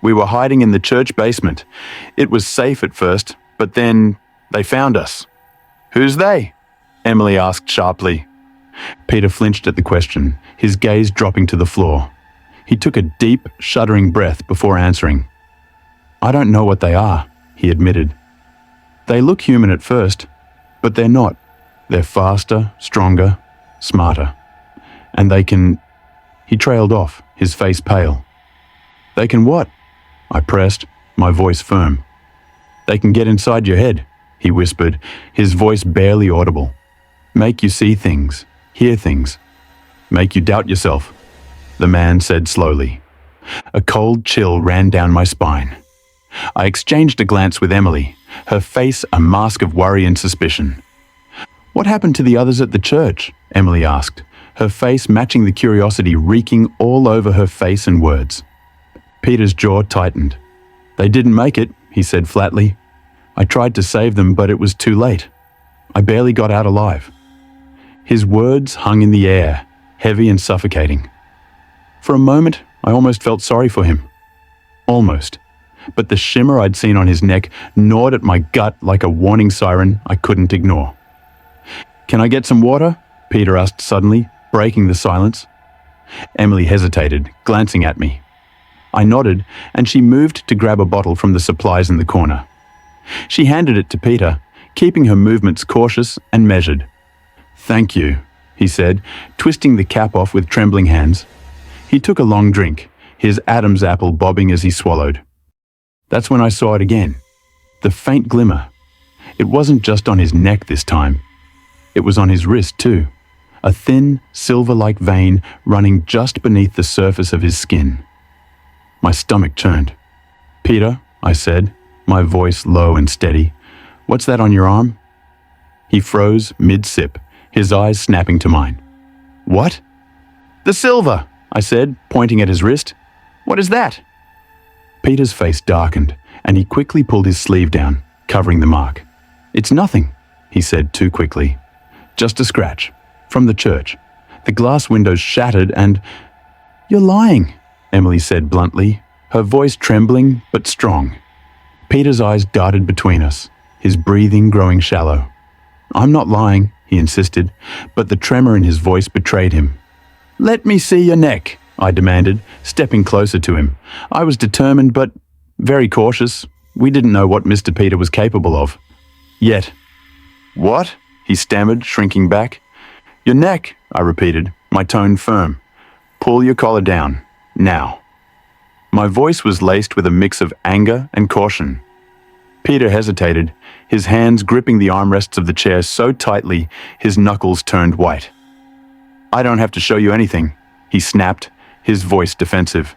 A: "We were hiding in the church basement. It was safe at first, but then they found us." "Who's they?" Emily asked sharply. Peter flinched at the question, his gaze dropping to the floor. He took a deep, shuddering breath before answering. "I don't know what they are," he admitted. "They look human at first, but they're not. They're faster, stronger, smarter. And they can..." He trailed off, his face pale. "They can what?" I pressed, my voice firm. "They can get inside your head," he whispered, his voice barely audible. "Make you see things, hear things. Make you doubt yourself," the man said slowly. A cold chill ran down my spine. I exchanged a glance with Emily, her face a mask of worry and suspicion. "What happened to the others at the church?" Emily asked, her face matching the curiosity reeking all over her face and words. Peter's jaw tightened. "They didn't make it," he said flatly. "I tried to save them, but it was too late. I barely got out alive." His words hung in the air, heavy and suffocating. For a moment, I almost felt sorry for him. Almost. But the shimmer I'd seen on his neck gnawed at my gut like a warning siren I couldn't ignore. "Can I get some water?" Peter asked suddenly, breaking the silence. Emily hesitated, glancing at me. I nodded, and she moved to grab a bottle from the supplies in the corner. She handed it to Peter, keeping her movements cautious and measured. "Thank you," he said, twisting the cap off with trembling hands. He took a long drink, his Adam's apple bobbing as he swallowed. That's when I saw it again. The faint glimmer. It wasn't just on his neck this time. It was on his wrist too. A thin, silver-like vein running just beneath the surface of his skin. My stomach churned. "Peter," I said, my voice low and steady, "what's that on your arm?" He froze mid-sip, his eyes snapping to mine. "What?" "The silver," I said, pointing at his wrist. "What is that?" Peter's face darkened, and he quickly pulled his sleeve down, covering the mark. "It's nothing," he said too quickly. "Just a scratch. From the church. The glass windows shattered and—" "You're lying," Emily said bluntly, her voice trembling but strong. Peter's eyes darted between us, his breathing growing shallow. "I'm not lying," he insisted, but the tremor in his voice betrayed him. "Let me see your neck," I demanded, stepping closer to him. I was determined but very cautious. We didn't know what Mr. Peter was capable of. Yet. "What?" he stammered, shrinking back. "Your neck," I repeated, my tone firm. "Pull your collar down. Now." My voice was laced with a mix of anger and caution. Peter hesitated, his hands gripping the armrests of the chair so tightly his knuckles turned white. "I don't have to show you anything," he snapped, his voice defensive.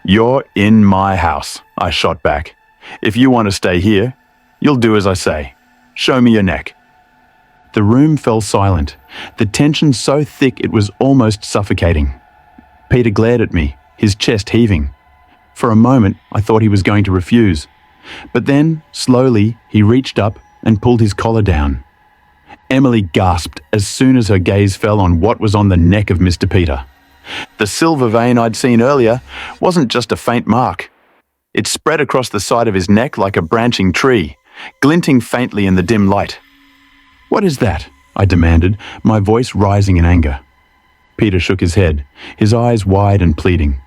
A: "You're in my house," I shot back. "If you want to stay here, you'll do as I say. Show me your neck." The room fell silent, the tension so thick it was almost suffocating. Peter glared at me, his chest heaving. For a moment, I thought he was going to refuse. But then, slowly, he reached up and pulled his collar down. Emily gasped as soon as her gaze fell on what was on the neck of Mr. Peter. The silver vein I'd seen earlier wasn't just a faint mark. It spread across the side of his neck like a branching tree, glinting faintly in the dim light. "What is that?" I demanded, my voice rising in anger. Peter shook his head, his eyes wide and pleading.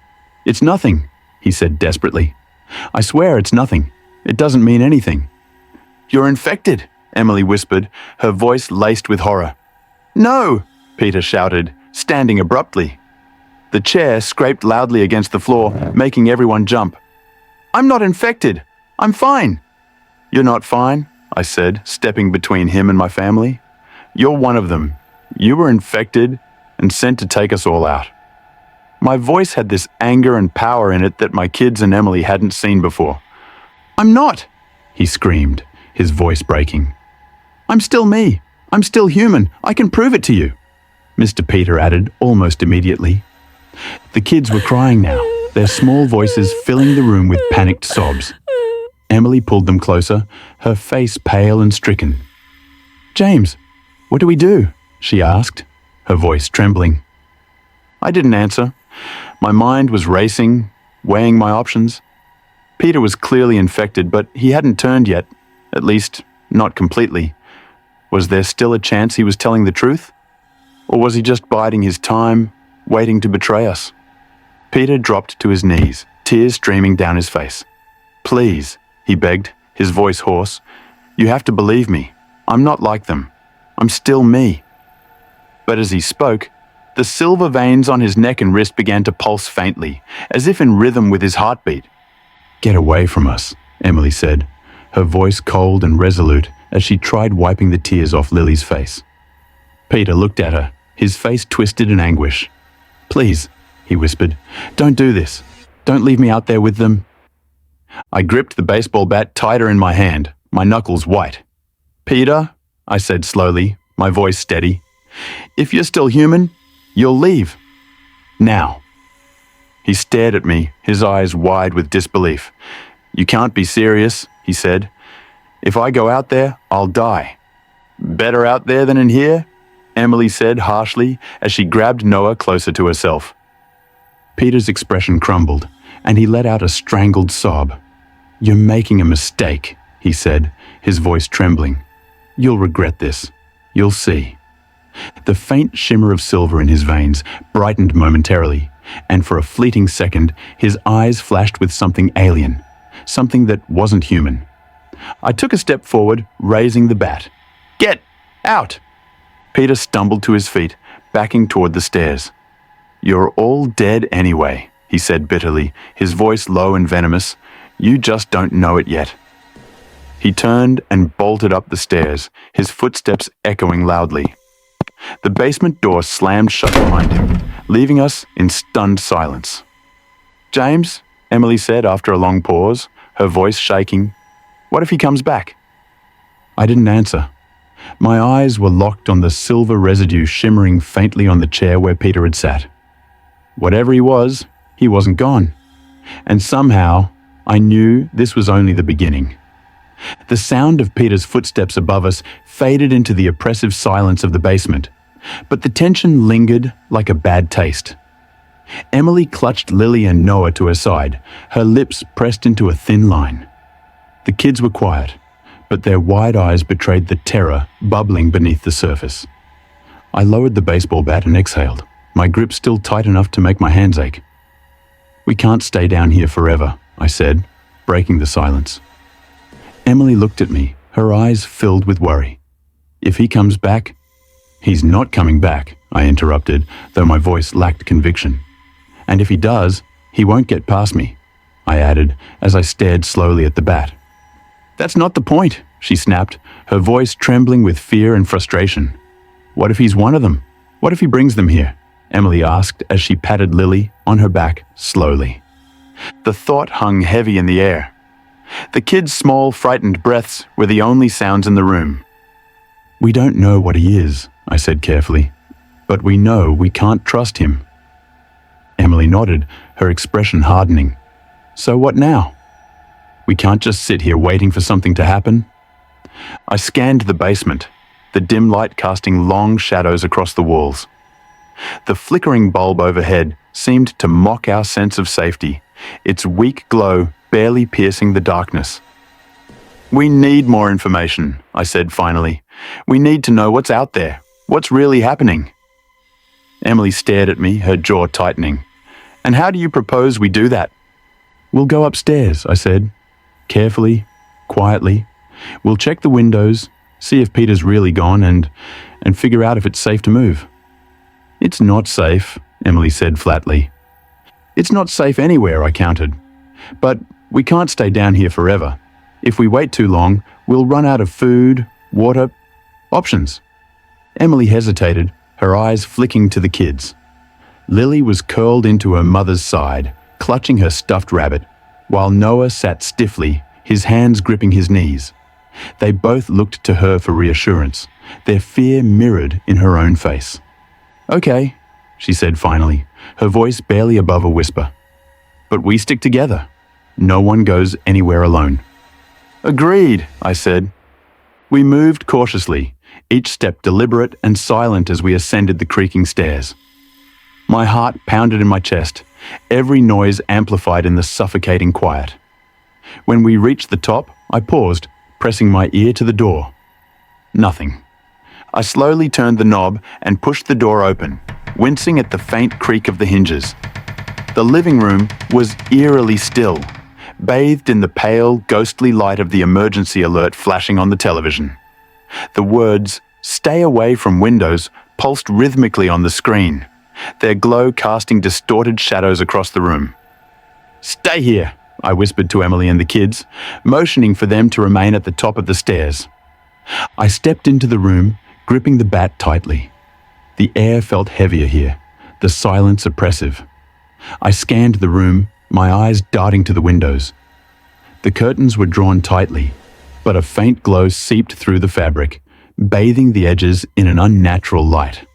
A: "It's nothing," he said desperately. "I swear it's nothing. It doesn't mean anything." "You're infected," Emily whispered, her voice laced with horror. "No!" Peter shouted, standing abruptly. The chair scraped loudly against the floor, making everyone jump. "I'm not infected. I'm fine." "You're not fine," I said, stepping between him and my family. "You're one of them. You were infected and sent to take us all out." My voice had this anger and power in it that my kids and Emily hadn't seen before. "I'm not," he screamed, his voice breaking. "I'm still me. I'm still human. I can prove it to you," Mr. Peter added almost immediately. The kids were crying now, their small voices filling the room with panicked sobs. Emily pulled them closer, her face pale and stricken. "James, what do we do?" she asked, her voice trembling. I didn't answer. My mind was racing, weighing my options. Peter was clearly infected, but he hadn't turned yet, at least not completely. Was there still a chance he was telling the truth? Or was he just biding his time, waiting to betray us? Peter dropped to his knees, tears streaming down his face. "Please," he begged, his voice hoarse. "You have to believe me. I'm not like them. I'm still me." But as he spoke, the silver veins on his neck and wrist began to pulse faintly, as if in rhythm with his heartbeat. "Get away from us," Emily said, her voice cold and resolute as she tried wiping the tears off Lily's face. Peter looked at her, his face twisted in anguish. "Please," he whispered, "don't do this. Don't leave me out there with them." I gripped the baseball bat tighter in my hand, my knuckles white. "Peter," I said slowly, my voice steady, "if you're still human, you'll leave. Now." He stared at me, his eyes wide with disbelief. "You can't be serious," he said. "If I go out there, I'll die." "Better out there than in here?" Emily said harshly as she grabbed Noah closer to herself. Peter's expression crumbled, and he let out a strangled sob. "You're making a mistake," he said, his voice trembling. "You'll regret this. You'll see." The faint shimmer of silver in his veins brightened momentarily, and for a fleeting second, his eyes flashed with something alien, something that wasn't human. I took a step forward, raising the bat. "Get out!" Peter stumbled to his feet, backing toward the stairs. "You're all dead anyway," he said bitterly, his voice low and venomous. "You just don't know it yet." He turned and bolted up the stairs, his footsteps echoing loudly. The basement door slammed shut behind him, leaving us in stunned silence. "James," Emily said after a long pause, her voice shaking, "what if he comes back?" I didn't answer. My eyes were locked on the silver residue shimmering faintly on the chair where Peter had sat. Whatever he wasn't gone. And somehow, I knew this was only the beginning. The sound of Peter's footsteps above us faded into the oppressive silence of the basement, but the tension lingered like a bad taste. Emily clutched Lily and Noah to her side, her lips pressed into a thin line. The kids were quiet, but their wide eyes betrayed the terror bubbling beneath the surface. I lowered the baseball bat and exhaled, my grip still tight enough to make my hands ache. "We can't stay down here forever," I said, breaking the silence. Emily looked at me, her eyes filled with worry. "If he comes back—" "He's not coming back," I interrupted, though my voice lacked conviction. "And if he does, he won't get past me," I added as I stared slowly at the bat. "That's not the point," she snapped, her voice trembling with fear and frustration. "What if he's one of them? What if he brings them here?" Emily asked as she patted Lily on her back slowly. The thought hung heavy in the air. The kids' small, frightened breaths were the only sounds in the room. "We don't know what he is," I said carefully, "but we know we can't trust him." Emily nodded, her expression hardening. "So what now? We can't just sit here waiting for something to happen." I scanned the basement, the dim light casting long shadows across the walls. The flickering bulb overhead seemed to mock our sense of safety, its weak glow barely piercing the darkness. "We need more information," I said finally. "We need to know what's out there, what's really happening." Emily stared at me, her jaw tightening. "And how do you propose we do that?" "We'll go upstairs," I said. "Carefully, quietly. We'll check the windows, see if Peter's really gone, and figure out if it's safe to move." "It's not safe," Emily said flatly. "It's not safe anywhere," I countered. "But we can't stay down here forever. If we wait too long, we'll run out of food, water, options." Emily hesitated, her eyes flicking to the kids. Lily was curled into her mother's side, clutching her stuffed rabbit, while Noah sat stiffly, his hands gripping his knees. They both looked to her for reassurance, their fear mirrored in her own face. "Okay," she said finally, her voice barely above a whisper. "But we stick together. No one goes anywhere alone." "Agreed," I said. We moved cautiously, each step deliberate and silent as we ascended the creaking stairs. My heart pounded in my chest, every noise amplified in the suffocating quiet. When we reached the top, I paused, pressing my ear to the door. Nothing. I slowly turned the knob and pushed the door open, wincing at the faint creak of the hinges. The living room was eerily still, bathed in the pale, ghostly light of the emergency alert flashing on the television. The words, "Stay away from windows," pulsed rhythmically on the screen, their glow casting distorted shadows across the room. "Stay here," I whispered to Emily and the kids, motioning for them to remain at the top of the stairs. I stepped into the room, gripping the bat tightly. The air felt heavier here, the silence oppressive. I scanned the room, my eyes darting to the windows. The curtains were drawn tightly, but a faint glow seeped through the fabric, bathing the edges in an unnatural light.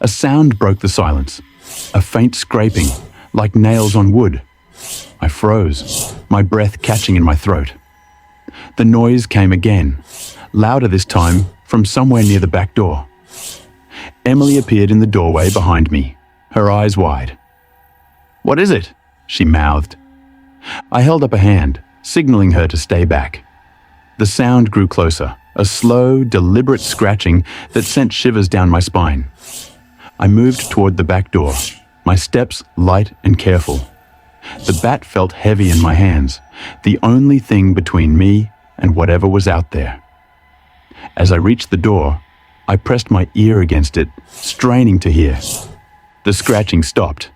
A: A sound broke the silence, a faint scraping, like nails on wood. I froze, my breath catching in my throat. The noise came again, louder this time from somewhere near the back door. Emily appeared in the doorway behind me, her eyes wide. "What is it?" she mouthed. I held up a hand, signaling her to stay back. The sound grew closer, a slow, deliberate scratching that sent shivers down my spine. I moved toward the back door, my steps light and careful. The bat felt heavy in my hands, the only thing between me and whatever was out there. As I reached the door, I pressed my ear against it, straining to hear. The scratching stopped.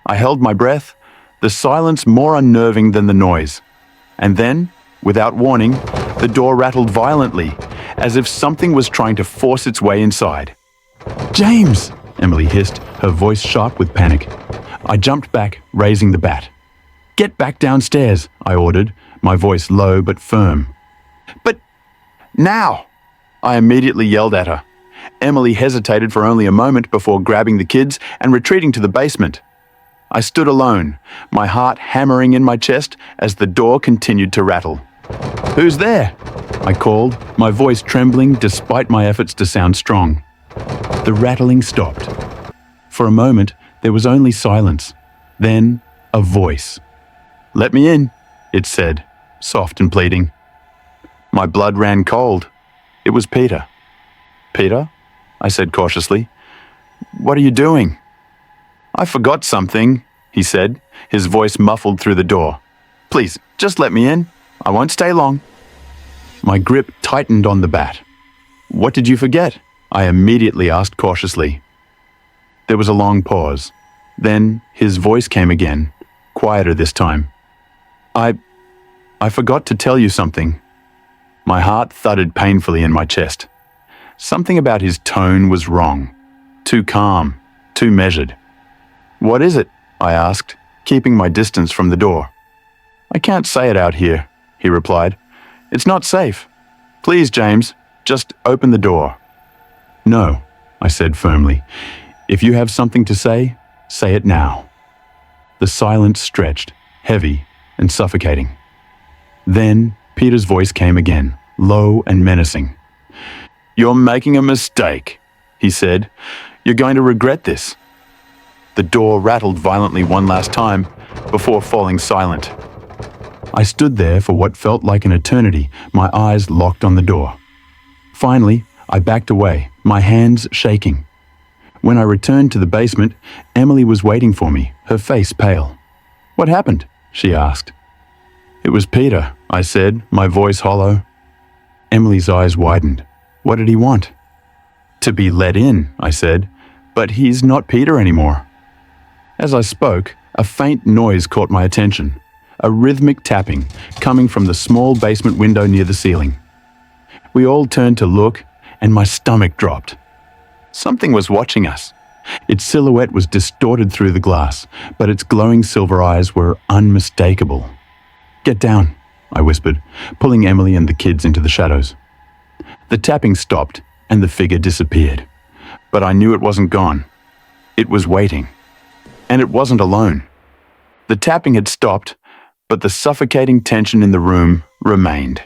A: I held my breath, the silence more unnerving than the noise. And then, without warning, the door rattled violently, as if something was trying to force its way inside. "James!" Emily hissed, her voice sharp with panic. I jumped back, raising the bat. "Get back downstairs," I ordered, my voice low but firm. "But now!" I immediately yelled at her. Emily hesitated for only a moment before grabbing the kids and retreating to the basement. I stood alone, my heart hammering in my chest as the door continued to rattle. "Who's there?" I called, my voice trembling despite my efforts to sound strong. The rattling stopped. For a moment, there was only silence. Then, a voice. "Let me in," it said, soft and pleading. My blood ran cold. It was Peter. "Peter?" I said cautiously. "What are you doing?" "I forgot something," he said, his voice muffled through the door. "Please, just let me in. I won't stay long." My grip tightened on the bat. "What did you forget?" I immediately asked cautiously. There was a long pause. Then his voice came again, quieter this time. I forgot to tell you something." My heart thudded painfully in my chest. Something about his tone was wrong. Too calm, too measured. "What is it?" I asked, keeping my distance from the door. "I can't say it out here," he replied. "It's not safe. Please, James, just open the door." "No," I said firmly. "If you have something to say it now." The silence stretched, heavy and suffocating. Then Peter's voice came again, low and menacing. "You're making a mistake," he said. "You're going to regret this." The door rattled violently one last time before falling silent. I stood there for what felt like an eternity, my eyes locked on the door. Finally, I backed away, my hands shaking. When I returned to the basement, Emily was waiting for me, her face pale. "What happened?" she asked. "It was Peter," I said, my voice hollow. Emily's eyes widened. "What did he want?" "To be let in," I said, "but he's not Peter anymore." As I spoke, a faint noise caught my attention, a rhythmic tapping coming from the small basement window near the ceiling. We all turned to look, and my stomach dropped. Something was watching us. Its silhouette was distorted through the glass, but its glowing silver eyes were unmistakable. "Get down," I whispered, pulling Emily and the kids into the shadows. The tapping stopped, and the figure disappeared. But I knew it wasn't gone. It was waiting. And it wasn't alone. The tapping had stopped, but the suffocating tension in the room remained.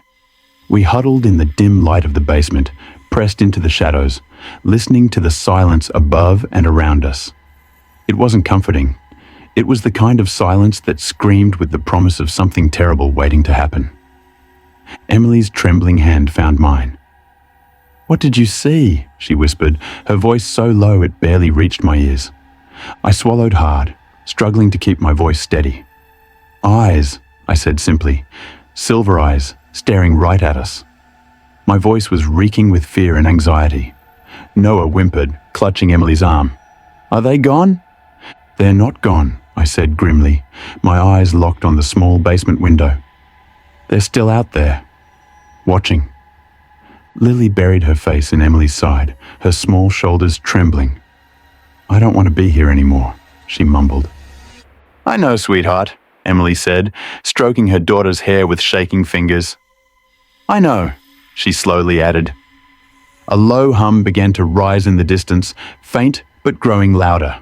A: We huddled in the dim light of the basement, pressed into the shadows, listening to the silence above and around us. It wasn't comforting. It was the kind of silence that screamed with the promise of something terrible waiting to happen. Emily's trembling hand found mine. "What did you see?" she whispered, her voice so low it barely reached my ears. I swallowed hard, struggling to keep my voice steady. "Eyes," I said simply, "silver eyes, staring right at us." My voice was reeking with fear and anxiety. Noah whimpered, clutching Emily's arm. "Are they gone?" "They're not gone," I said grimly, my eyes locked on the small basement window. "They're still out there, watching." Lily buried her face in Emily's side, her small shoulders trembling. "I don't want to be here anymore," she mumbled. "I know, sweetheart," Emily said, stroking her daughter's hair with shaking fingers. "I know," she slowly added. A low hum began to rise in the distance, faint but growing louder.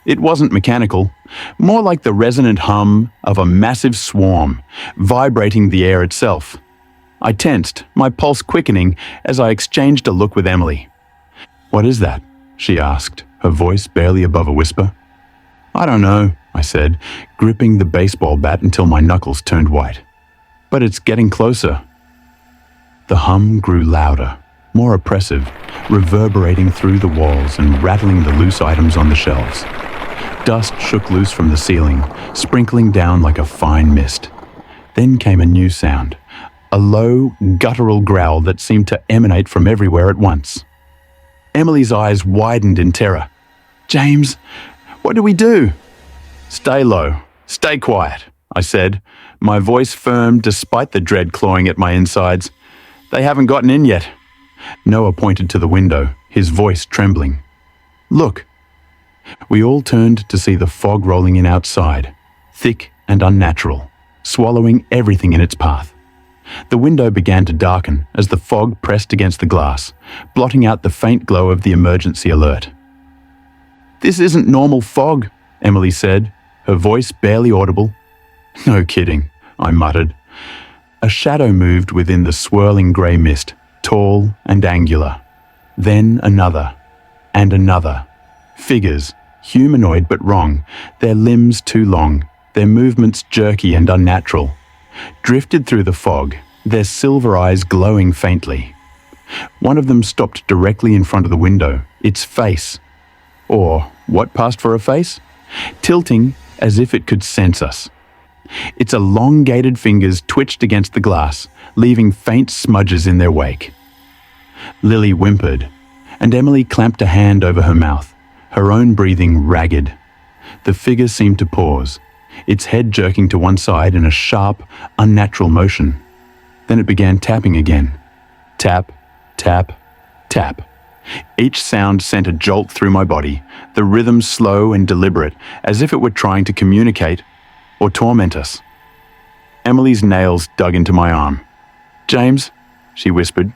A: It wasn't mechanical, more like the resonant hum of a massive swarm, vibrating the air itself. I tensed, my pulse quickening as I exchanged a look with Emily. "What is that?" she asked, her voice barely above a whisper. "I don't know," I said, gripping the baseball bat until my knuckles turned white. "But it's getting closer." The hum grew louder, more oppressive, reverberating through the walls and rattling the loose items on the shelves. Dust shook loose from the ceiling, sprinkling down like a fine mist. Then came a new sound, a low, guttural growl that seemed to emanate from everywhere at once. Emily's eyes widened in terror. "James, what do we do?" "Stay low. Stay quiet," I said, my voice firm despite the dread clawing at my insides. "They haven't gotten in yet." Noah pointed to the window, his voice trembling. "Look." We all turned to see the fog rolling in outside, thick and unnatural, swallowing everything in its path. The window began to darken as the fog pressed against the glass, blotting out the faint glow of the emergency alert. "This isn't normal fog," Emily said, her voice barely audible. "No kidding," I muttered. A shadow moved within the swirling grey mist, tall and angular. Then another, and another. Figures, humanoid but wrong, their limbs too long, their movements jerky and unnatural, drifted through the fog, their silver eyes glowing faintly. One of them stopped directly in front of the window, its face. Or what passed for a face? Tilting as if it could sense us. Its elongated fingers twitched against the glass, leaving faint smudges in their wake. Lily whimpered, and Emily clamped a hand over her mouth, her own breathing ragged. The figure seemed to pause, its head jerking to one side in a sharp, unnatural motion. Then it began tapping again. Tap, tap, tap. Each sound sent a jolt through my body, the rhythm slow and deliberate, as if it were trying to communicate or torment us. Emily's nails dug into my arm. "James," she whispered,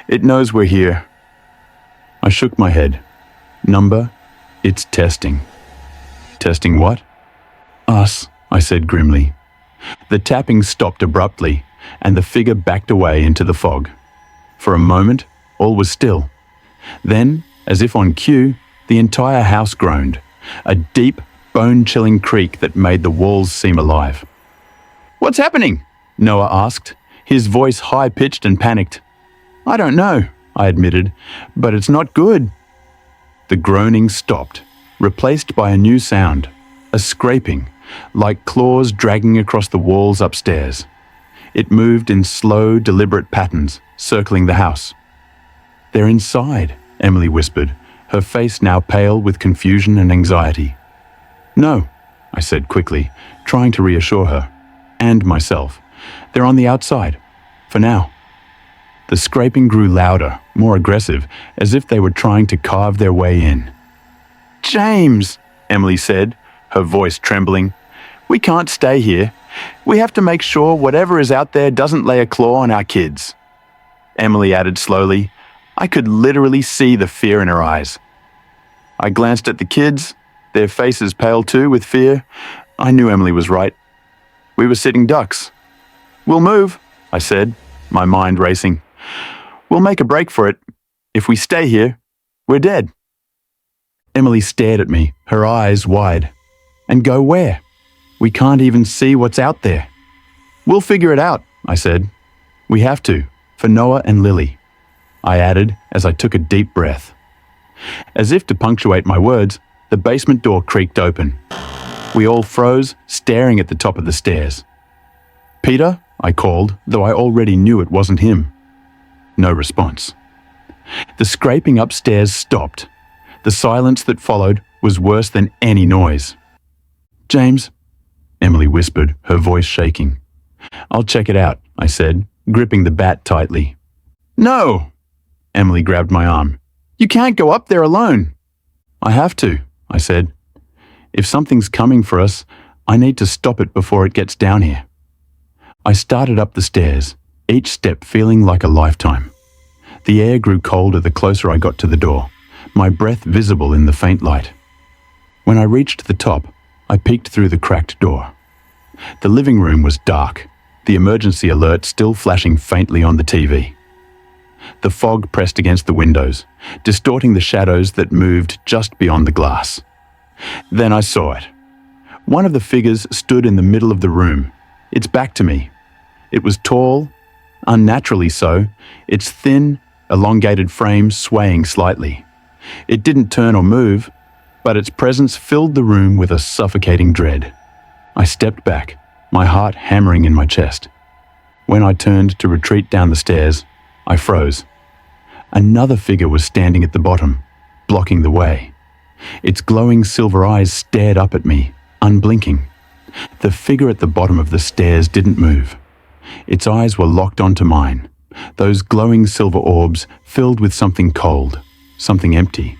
A: "it knows we're here." I shook my head. "Number, it's testing." "Testing what?" "Us," I said grimly. The tapping stopped abruptly, and the figure backed away into the fog. For a moment, all was still. Then, as if on cue, the entire house groaned, a deep, bone-chilling creak that made the walls seem alive. "What's happening?" Noah asked, his voice high-pitched and panicked. "I don't know," I admitted, "but it's not good." The groaning stopped, replaced by a new sound, a scraping, like claws dragging across the walls upstairs. It moved in slow, deliberate patterns, circling the house. "They're inside," Emily whispered, her face now pale with confusion and anxiety. "No," I said quickly, trying to reassure her, and myself. "They're on the outside, for now." The scraping grew louder, more aggressive, as if they were trying to carve their way in. "James," Emily said, her voice trembling, "we can't stay here. We have to make sure whatever is out there doesn't lay a claw on our kids." Emily added slowly. I could literally see the fear in her eyes. I glanced at the kids, their faces pale too with fear. I knew Emily was right. We were sitting ducks. "We'll move," I said, my mind racing. "We'll make a break for it. If we stay here, we're dead." Emily stared at me, her eyes wide. "And go where? We can't even see what's out there." "We'll figure it out," I said. "We have to, for Noah and Lily," I added as I took a deep breath. As if to punctuate my words, the basement door creaked open. We all froze, staring at the top of the stairs. "Peter," I called, though I already knew it wasn't him. No response. The scraping upstairs stopped. The silence that followed was worse than any noise. "James," Emily whispered, her voice shaking. "I'll check it out," I said, gripping the bat tightly. "No!" Emily grabbed my arm. "You can't go up there alone." "I have to," I said. "If something's coming for us, I need to stop it before it gets down here." I started up the stairs, each step feeling like a lifetime. The air grew colder the closer I got to the door, my breath visible in the faint light. When I reached the top, I peeked through the cracked door. The living room was dark, the emergency alert still flashing faintly on the TV. The fog pressed against the windows, distorting the shadows that moved just beyond the glass. Then I saw it. One of the figures stood in the middle of the room, its back to me. It was tall, unnaturally so, its thin, elongated frame swaying slightly. It didn't turn or move, but its presence filled the room with a suffocating dread. I stepped back, my heart hammering in my chest. When I turned to retreat down the stairs, I froze. Another figure was standing at the bottom, blocking the way. Its glowing silver eyes stared up at me, unblinking. The figure at the bottom of the stairs didn't move. Its eyes were locked onto mine, those glowing silver orbs filled with something cold, something empty.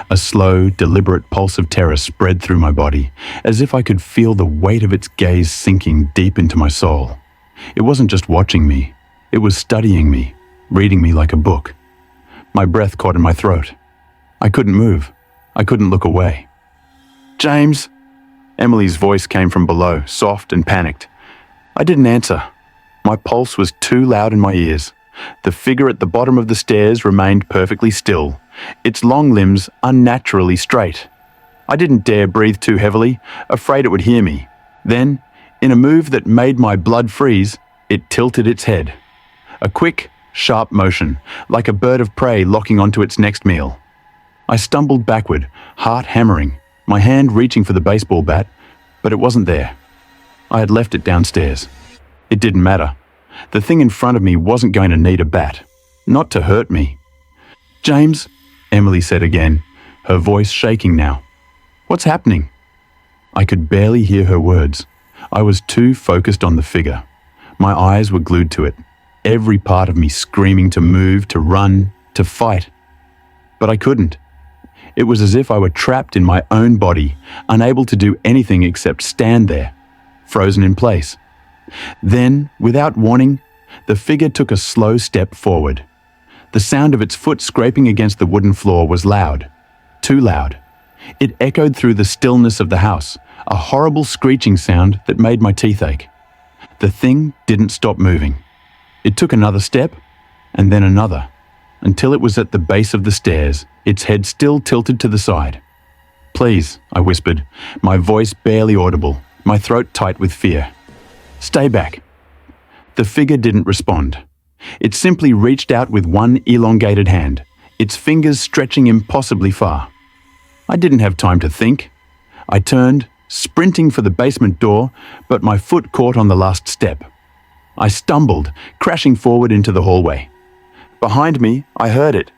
A: A slow, deliberate pulse of terror spread through my body, as if I could feel the weight of its gaze sinking deep into my soul. It wasn't just watching me, it was studying me, reading me like a book. My breath caught in my throat. I couldn't move. I couldn't look away. "James!" Emily's voice came from below, soft and panicked. I didn't answer. My pulse was too loud in my ears. The figure at the bottom of the stairs remained perfectly still, its long limbs unnaturally straight. I didn't dare breathe too heavily, afraid it would hear me. Then, in a move that made my blood freeze, it tilted its head. A quick, sharp motion, like a bird of prey locking onto its next meal. I stumbled backward, heart hammering, my hand reaching for the baseball bat, but it wasn't there. I had left it downstairs. It didn't matter. The thing in front of me wasn't going to need a bat, not to hurt me. "James," Emily said again, her voice shaking now. "What's happening?" I could barely hear her words. I was too focused on the figure. My eyes were glued to it, every part of me screaming to move, to run, to fight. But I couldn't. It was as if I were trapped in my own body, unable to do anything except stand there, frozen in place. Then, without warning, the figure took a slow step forward. The sound of its foot scraping against the wooden floor was loud, too loud. It echoed through the stillness of the house, a horrible screeching sound that made my teeth ache. The thing didn't stop moving. It took another step, and then another, until it was at the base of the stairs, its head still tilted to the side. "Please," I whispered, my voice barely audible, my throat tight with fear. "Stay back." The figure didn't respond. It simply reached out with one elongated hand, its fingers stretching impossibly far. I didn't have time to think. I turned, sprinting for the basement door, but my foot caught on the last step. I stumbled, crashing forward into the hallway. Behind me, I heard it.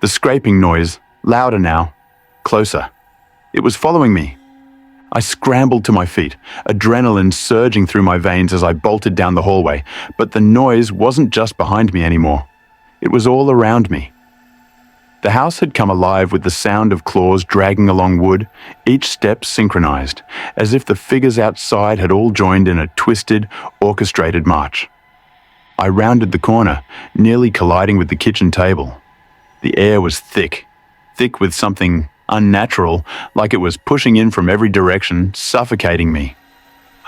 A: The scraping noise, louder now, closer. It was following me. I scrambled to my feet, adrenaline surging through my veins as I bolted down the hallway, but the noise wasn't just behind me anymore. It was all around me. The house had come alive with the sound of claws dragging along wood, each step synchronized, as if the figures outside had all joined in a twisted, orchestrated march. I rounded the corner, nearly colliding with the kitchen table. The air was thick with something unnatural, like it was pushing in from every direction, suffocating me.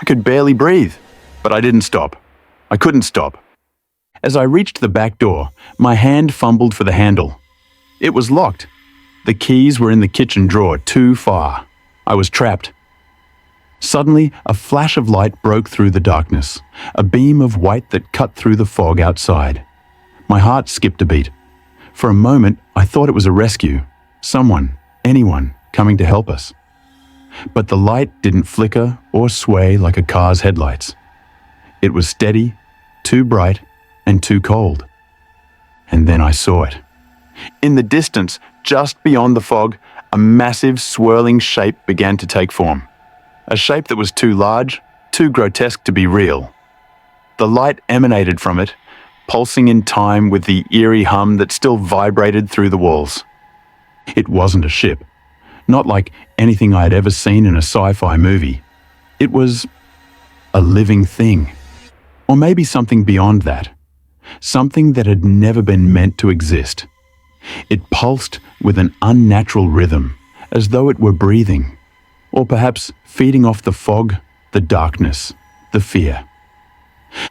A: I could barely breathe, but I didn't stop. I couldn't stop. As I reached the back door, my hand fumbled for the handle. It was locked. The keys were in the kitchen drawer, too far. I was trapped. Suddenly, a flash of light broke through the darkness, a beam of white that cut through the fog outside. My heart skipped a beat. For a moment, I thought it was a rescue. Someone, anyone, coming to help us. But the light didn't flicker or sway like a car's headlights. It was steady, too bright, and too cold. And then I saw it. In the distance, just beyond the fog, a massive swirling shape began to take form. A shape that was too large, too grotesque to be real. The light emanated from it, pulsing in time with the eerie hum that still vibrated through the walls. It wasn't a ship, not like anything I had ever seen in a sci-fi movie. It was a living thing, or maybe something beyond that, something that had never been meant to exist. It pulsed with an unnatural rhythm, as though it were breathing, or perhaps feeding off the fog, the darkness, the fear.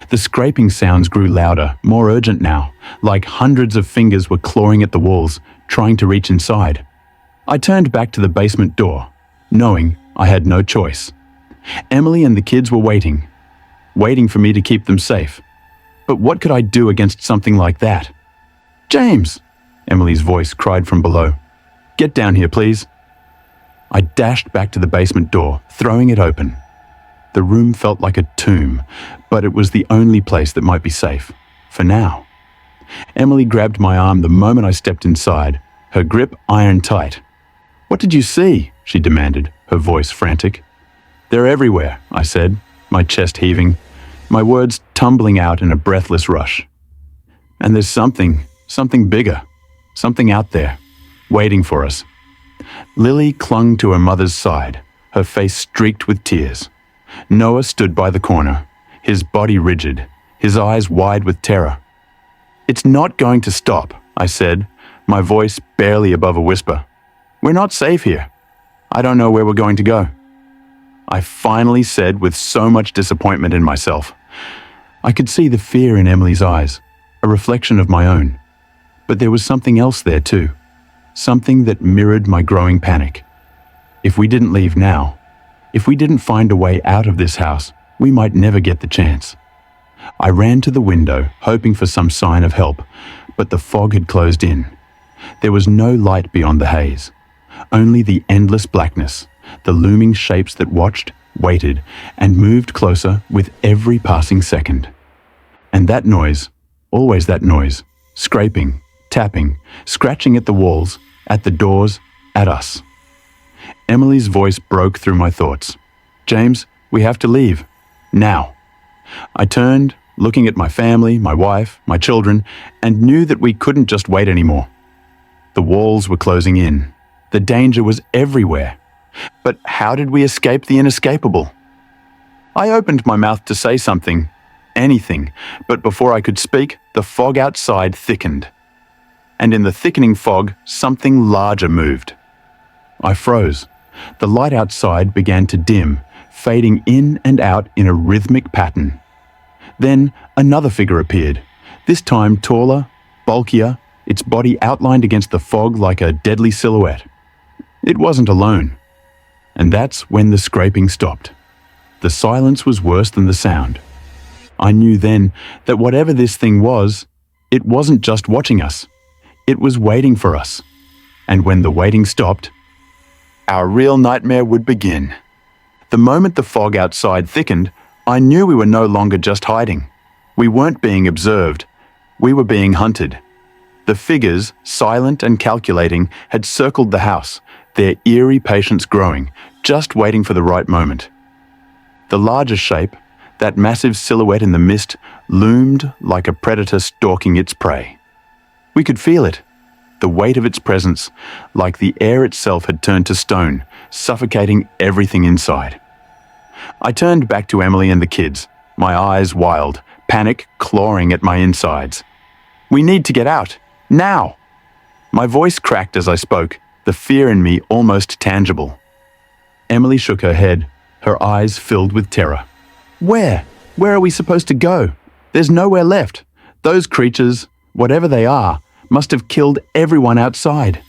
A: The scraping sounds grew louder, more urgent now, like hundreds of fingers were clawing at the walls, trying to reach inside. I turned back to the basement door, knowing I had no choice. Emily and the kids were waiting for me to keep them safe. But what could I do against something like that? "James!" Emily's voice cried from below. "Get down here, please." I dashed back to the basement door, throwing it open. The room felt like a tomb, but it was the only place that might be safe, for now. Emily grabbed my arm the moment I stepped inside, her grip iron tight. "What did you see?" she demanded, her voice frantic. "They're everywhere," I said, my chest heaving, my words tumbling out in a breathless rush. "And there's something bigger, something out there, waiting for us." Lily clung to her mother's side, her face streaked with tears. Noah stood by the corner, his body rigid, his eyes wide with terror. "It's not going to stop," I said, my voice barely above a whisper. "We're not safe here. I don't know where we're going to go." I finally said with so much disappointment in myself. I could see the fear in Emily's eyes, a reflection of my own. But there was something else there too, something that mirrored my growing panic. If we didn't leave now, if we didn't find a way out of this house, we might never get the chance. I ran to the window, hoping for some sign of help, but the fog had closed in. There was no light beyond the haze, only the endless blackness, the looming shapes that watched, waited, and moved closer with every passing second. And that noise, always that noise, scraping, tapping, scratching at the walls, at the doors, at us. Emily's voice broke through my thoughts. "James, we have to leave. Now." I turned, looking at my family, my wife, my children, and knew that we couldn't just wait anymore. The walls were closing in. The danger was everywhere. But how did we escape the inescapable? I opened my mouth to say something, anything, but before I could speak, the fog outside thickened. And in the thickening fog, something larger moved. I froze. The light outside began to dim, fading in and out in a rhythmic pattern. Then another figure appeared, this time taller, bulkier, its body outlined against the fog like a deadly silhouette. It wasn't alone. And that's when the scraping stopped. The silence was worse than the sound. I knew then that whatever this thing was, it wasn't just watching us. It was waiting for us. And when the waiting stopped, our real nightmare would begin. The moment the fog outside thickened, I knew we were no longer just hiding. We weren't being observed. We were being hunted. The figures, silent and calculating, had circled the house, their eerie patience growing, just waiting for the right moment. The larger shape, that massive silhouette in the mist, loomed like a predator stalking its prey. We could feel it, the weight of its presence, like the air itself had turned to stone, suffocating everything inside. I turned back to Emily and the kids, my eyes wild, panic clawing at my insides. "We need to get out, now!" My voice cracked as I spoke, the fear in me almost tangible. Emily shook her head, her eyes filled with terror. "Where? Where are we supposed to go? There's nowhere left. Those creatures, whatever they are, must have killed everyone outside."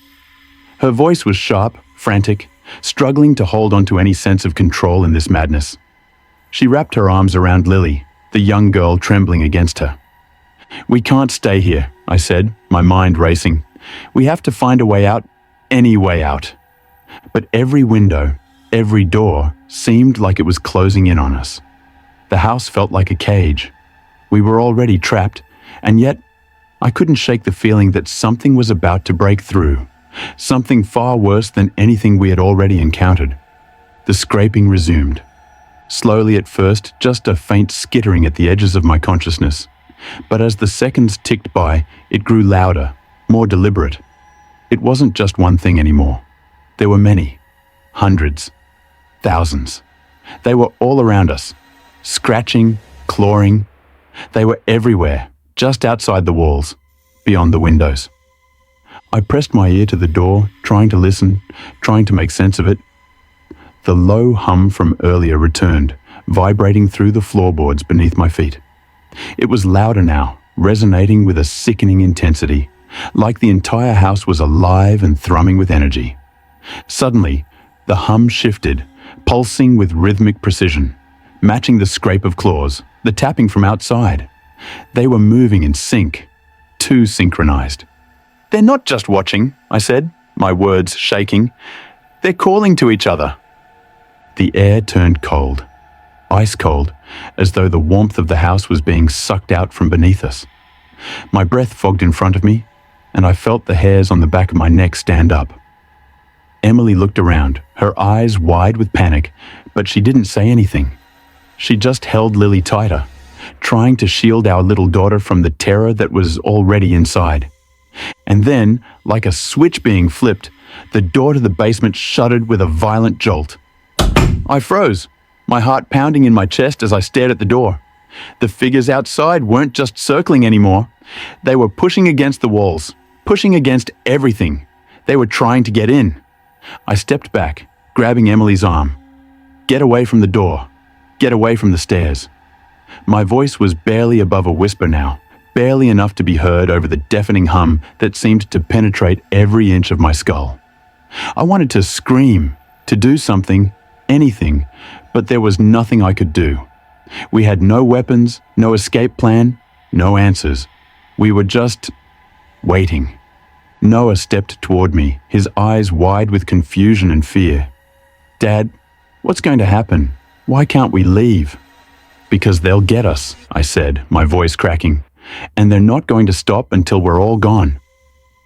A: Her voice was sharp, frantic, struggling to hold on to any sense of control in this madness. She wrapped her arms around Lily, the young girl trembling against her. "We can't stay here," I said, my mind racing. "We have to find a way out, any way out." But every window, every door seemed like it was closing in on us. The house felt like a cage. We were already trapped, and yet I couldn't shake the feeling that something was about to break through, something far worse than anything we had already encountered. The scraping resumed. Slowly at first, just a faint skittering at the edges of my consciousness. But as the seconds ticked by, it grew louder, more deliberate. It wasn't just one thing anymore. There were many, hundreds, thousands. They were all around us, scratching, clawing. They were everywhere, just outside the walls, beyond the windows. I pressed my ear to the door, trying to listen, trying to make sense of it. The low hum from earlier returned, vibrating through the floorboards beneath my feet. It was louder now, resonating with a sickening intensity, like the entire house was alive and thrumming with energy. Suddenly, the hum shifted, pulsing with rhythmic precision, matching the scrape of claws, the tapping from outside. They were moving in sync, too synchronized. "They're not just watching," I said, my words shaking. "They're calling to each other." The air turned cold, ice cold, as though the warmth of the house was being sucked out from beneath us. My breath fogged in front of me, and I felt the hairs on the back of my neck stand up. Emily looked around, her eyes wide with panic, but she didn't say anything. She just held Lily tighter, trying to shield our little daughter from the terror that was already inside. And then, like a switch being flipped, the door to the basement shuddered with a violent jolt. I froze, my heart pounding in my chest as I stared at the door. The figures outside weren't just circling anymore. They were pushing against the walls, pushing against everything. They were trying to get in. I stepped back, grabbing Emily's arm. "Get away from the door. Get away from the stairs." My voice was barely above a whisper now, barely enough to be heard over the deafening hum that seemed to penetrate every inch of my skull. I wanted to scream, to do something, anything, but there was nothing I could do. We had no weapons, no escape plan, no answers. We were just waiting. Noah stepped toward me, his eyes wide with confusion and fear. "Dad, what's going to happen? Why can't we leave?" "Because they'll get us," I said, my voice cracking. "And they're not going to stop until we're all gone."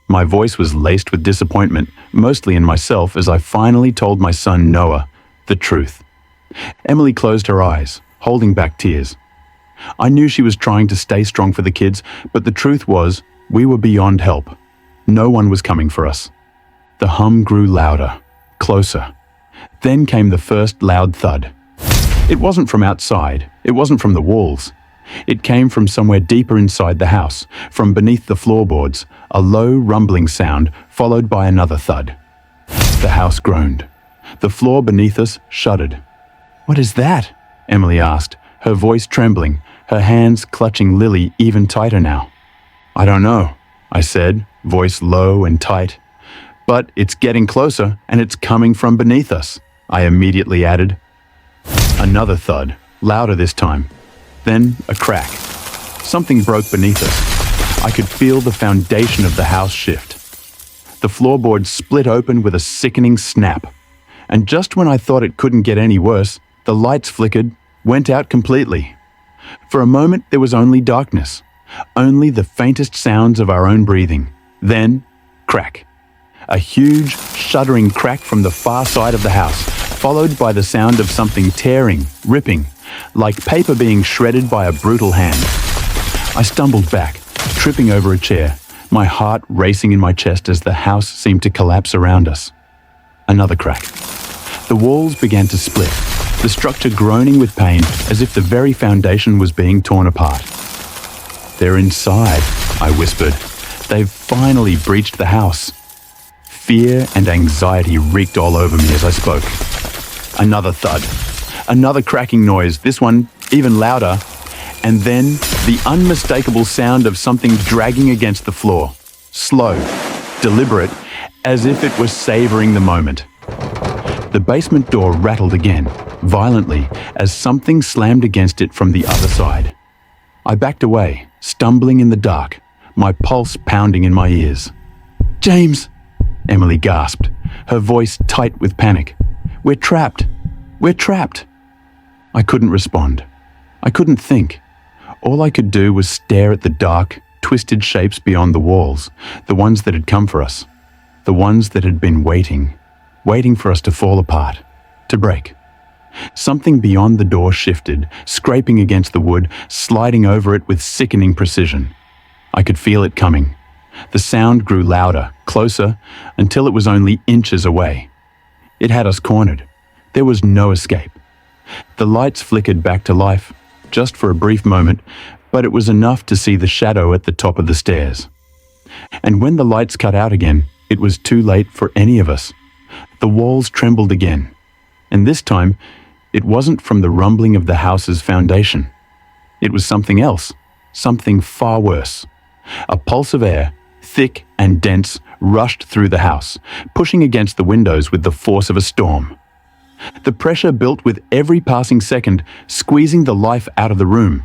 A: My voice was laced with disappointment, mostly in myself, as I finally told my son Noah the truth. Emily closed her eyes, holding back tears. I knew she was trying to stay strong for the kids, but the truth was, we were beyond help. No one was coming for us. The hum grew louder, closer. Then came the first loud thud. It wasn't from outside, it wasn't from the walls. It came from somewhere deeper inside the house, from beneath the floorboards, a low rumbling sound followed by another thud. The house groaned. The floor beneath us shuddered. "What is that?" Emily asked, her voice trembling, her hands clutching Lily even tighter now. "I don't know," I said, voice low and tight. "But it's getting closer, and it's coming from beneath us," I immediately added. Another thud, louder this time. Then a crack. Something broke beneath us. I could feel the foundation of the house shift. The floorboards split open with a sickening snap. And just when I thought it couldn't get any worse, the lights flickered, went out completely. For a moment there was only darkness, only the faintest sounds of our own breathing. Then, crack. A huge, shuddering crack from the far side of the house, followed by the sound of something tearing, ripping, like paper being shredded by a brutal hand. I stumbled back, tripping over a chair, my heart racing in my chest as the house seemed to collapse around us. Another crack. The walls began to split, the structure groaning with pain as if the very foundation was being torn apart. "They're inside," I whispered. "They've finally breached the house." Fear and anxiety reeked all over me as I spoke. Another thud. Another cracking noise, this one even louder. And then the unmistakable sound of something dragging against the floor. Slow, deliberate, as if it was savoring the moment. The basement door rattled again, violently, as something slammed against it from the other side. I backed away, stumbling in the dark, my pulse pounding in my ears. "James!" Emily gasped, her voice tight with panic. "We're trapped! We're trapped!" I couldn't respond. I couldn't think. All I could do was stare at the dark, twisted shapes beyond the walls, the ones that had come for us, the ones that had been waiting for us to fall apart, to break. Something beyond the door shifted, scraping against the wood, sliding over it with sickening precision. I could feel it coming. The sound grew louder, closer, until it was only inches away. It had us cornered. There was no escape. The lights flickered back to life, just for a brief moment, but it was enough to see the shadow at the top of the stairs. And when the lights cut out again, it was too late for any of us. The walls trembled again, and this time, it wasn't from the rumbling of the house's foundation. It was something else, something far worse. A pulse of air, thick and dense, rushed through the house, pushing against the windows with the force of a storm. The pressure built with every passing second, squeezing the life out of the room.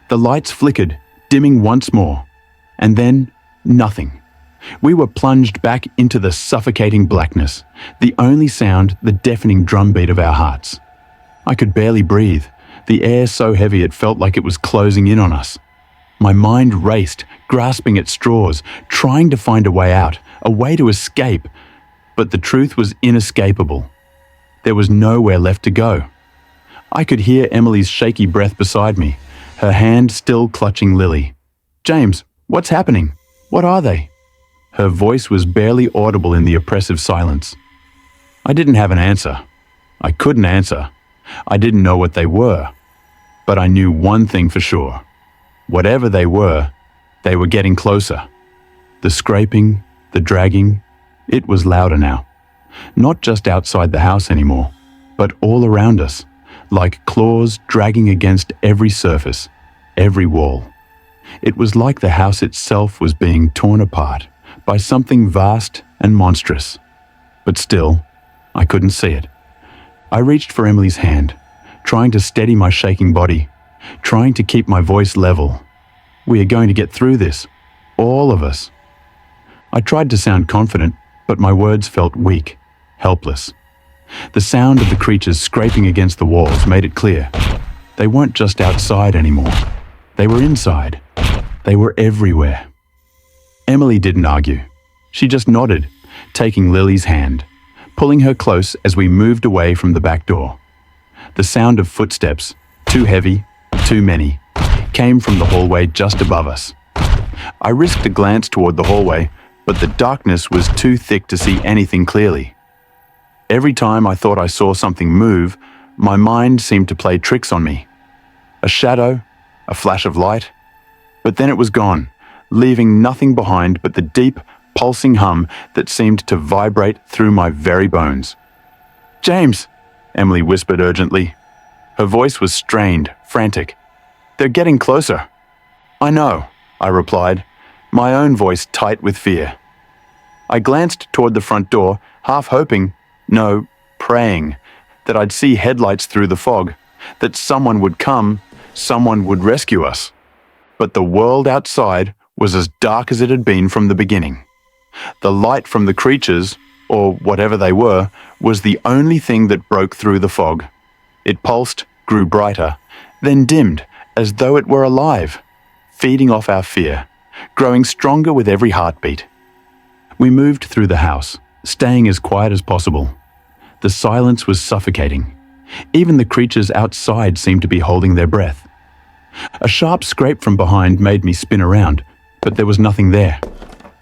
A: The lights flickered, dimming once more. And then, nothing. We were plunged back into the suffocating blackness, the only sound the deafening drumbeat of our hearts. I could barely breathe, the air so heavy it felt like it was closing in on us. My mind raced, grasping at straws, trying to find a way out, a way to escape. But the truth was inescapable. There was nowhere left to go. I could hear Emily's shaky breath beside me, her hand still clutching Lily. "James, what's happening? What are they?" Her voice was barely audible in the oppressive silence. I didn't have an answer. I couldn't answer. I didn't know what they were. But I knew one thing for sure. Whatever they were getting closer. The scraping, the dragging, it was louder now. Not just outside the house anymore, but all around us, like claws dragging against every surface, every wall. It was like the house itself was being torn apart by something vast and monstrous. But still, I couldn't see it. I reached for Emily's hand, trying to steady my shaking body, trying to keep my voice level. "We are going to get through this. All of us." I tried to sound confident, but my words felt weak, helpless. The sound of the creatures scraping against the walls made it clear. They weren't just outside anymore. They were inside. They were everywhere. Emily didn't argue. She just nodded, taking Lily's hand, pulling her close as we moved away from the back door. The sound of footsteps, too heavy, too many, came from the hallway just above us. I risked a glance toward the hallway, but the darkness was too thick to see anything clearly. Every time I thought I saw something move, my mind seemed to play tricks on me. A shadow, a flash of light, but then it was gone, leaving nothing behind but the deep, pulsing hum that seemed to vibrate through my very bones. "James," Emily whispered urgently. Her voice was strained, frantic. "They're getting closer." "I know," I replied, my own voice tight with fear. I glanced toward the front door, half hoping, no, praying, that I'd see headlights through the fog, that someone would come, someone would rescue us. But the world outside was as dark as it had been from the beginning. The light from the creatures, or whatever they were, was the only thing that broke through the fog. It pulsed, grew brighter, then dimmed, as though it were alive, feeding off our fear, growing stronger with every heartbeat. We moved through the house, staying as quiet as possible. The silence was suffocating. Even the creatures outside seemed to be holding their breath. A sharp scrape from behind made me spin around, but there was nothing there.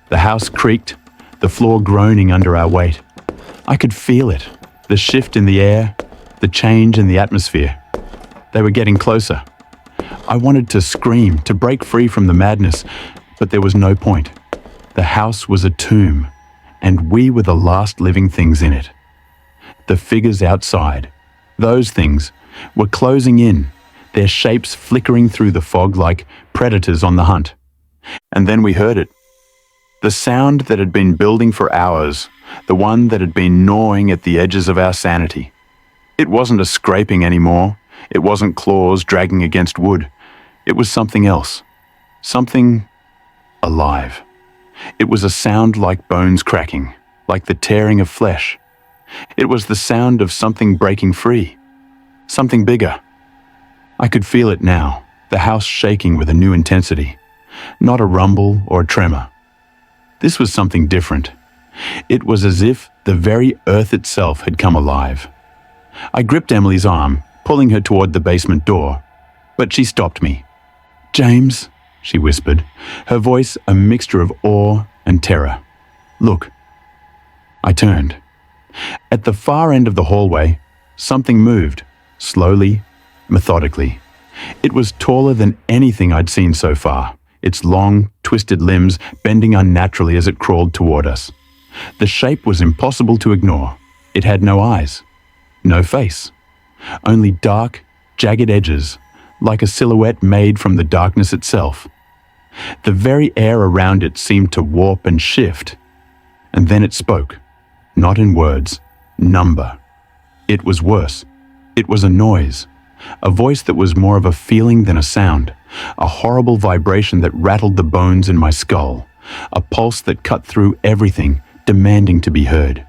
A: The house creaked, the floor groaning under our weight. I could feel it, the shift in the air, the change in the atmosphere. They were getting closer. I wanted to scream, to break free from the madness, but there was no point. The house was a tomb, and we were the last living things in it. The figures outside, those things, were closing in, their shapes flickering through the fog like predators on the hunt. And then we heard it. The sound that had been building for hours, the one that had been gnawing at the edges of our sanity. It wasn't a scraping anymore. It wasn't claws dragging against wood. It was something else. Something alive. It was a sound like bones cracking, like the tearing of flesh. It was the sound of something breaking free. Something bigger. I could feel it now, the house shaking with a new intensity. Not a rumble or a tremor. This was something different. It was as if the very earth itself had come alive. I gripped Emily's arm, pulling her toward the basement door, but she stopped me. "James," she whispered, her voice a mixture of awe and terror. "Look." I turned. At the far end of the hallway, something moved, slowly, methodically. It was taller than anything I'd seen so far, its long, twisted limbs bending unnaturally as it crawled toward us. The shape was impossible to ignore. It had no eyes, no face, only dark, jagged edges, like a silhouette made from the darkness itself. The very air around it seemed to warp and shift. And then it spoke, not in words, number. It was worse. It was a noise, A voice that was more of a feeling than a sound, a horrible vibration that rattled the bones in my skull, a pulse that cut through everything, demanding to be heard.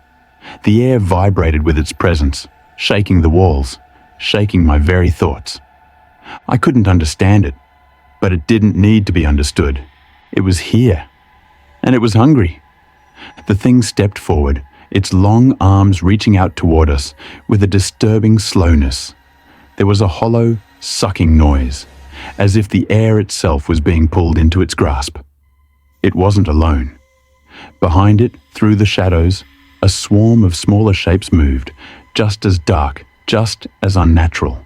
A: The air vibrated with its presence, shaking the walls, shaking my very thoughts. I couldn't understand it, but it didn't need to be understood. It was here, and it was hungry. The thing stepped forward, its long arms reaching out toward us with a disturbing slowness. There was a hollow, sucking noise, as if the air itself was being pulled into its grasp. It wasn't alone. Behind it, through the shadows, a swarm of smaller shapes moved, just as dark, just as unnatural.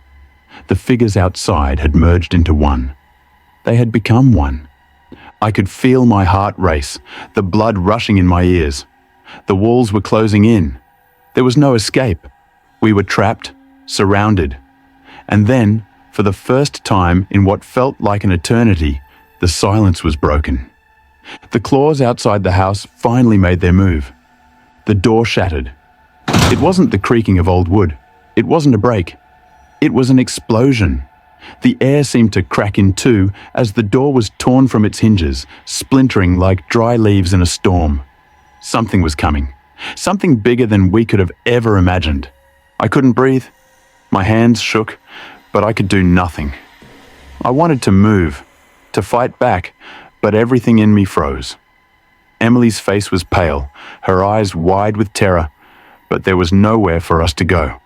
A: The figures outside had merged into one. They had become one. I could feel my heart race, the blood rushing in my ears. The walls were closing in. There was no escape. We were trapped, surrounded. And then, for the first time in what felt like an eternity, the silence was broken. The claws outside the house finally made their move. The door shattered. It wasn't the creaking of old wood. It wasn't a break. It was an explosion. The air seemed to crack in two as the door was torn from its hinges, splintering like dry leaves in a storm. Something was coming. Something bigger than we could have ever imagined. I couldn't breathe. My hands shook, but I could do nothing. I wanted to move, to fight back, but everything in me froze. Emily's face was pale, her eyes wide with terror, but there was nowhere for us to go.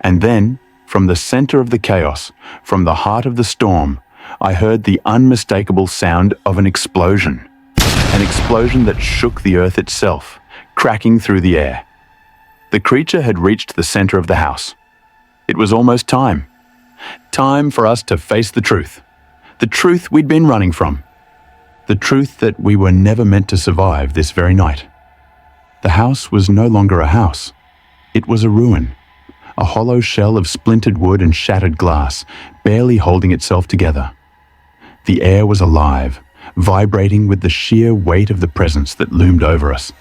A: And then, from the center of the chaos, from the heart of the storm, I heard the unmistakable sound of an explosion that shook the earth itself, cracking through the air. The creature had reached the center of the house. It was almost time. Time for us to face the truth we'd been running from. The truth that we were never meant to survive this very night. The house was no longer a house. It was a ruin, a hollow shell of splintered wood and shattered glass, barely holding itself together. The air was alive, vibrating with the sheer weight of the presence that loomed over us.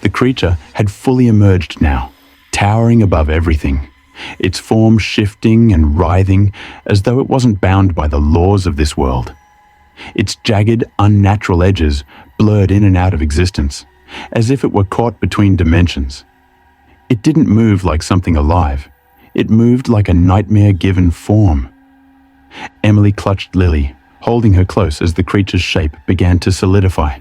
A: The creature had fully emerged now, towering above everything, its form shifting and writhing as though it wasn't bound by the laws of this world. Its jagged, unnatural edges blurred in and out of existence, as if it were caught between dimensions. It didn't move like something alive. It moved like a nightmare-given form. Emily clutched Lily, holding her close as the creature's shape began to solidify.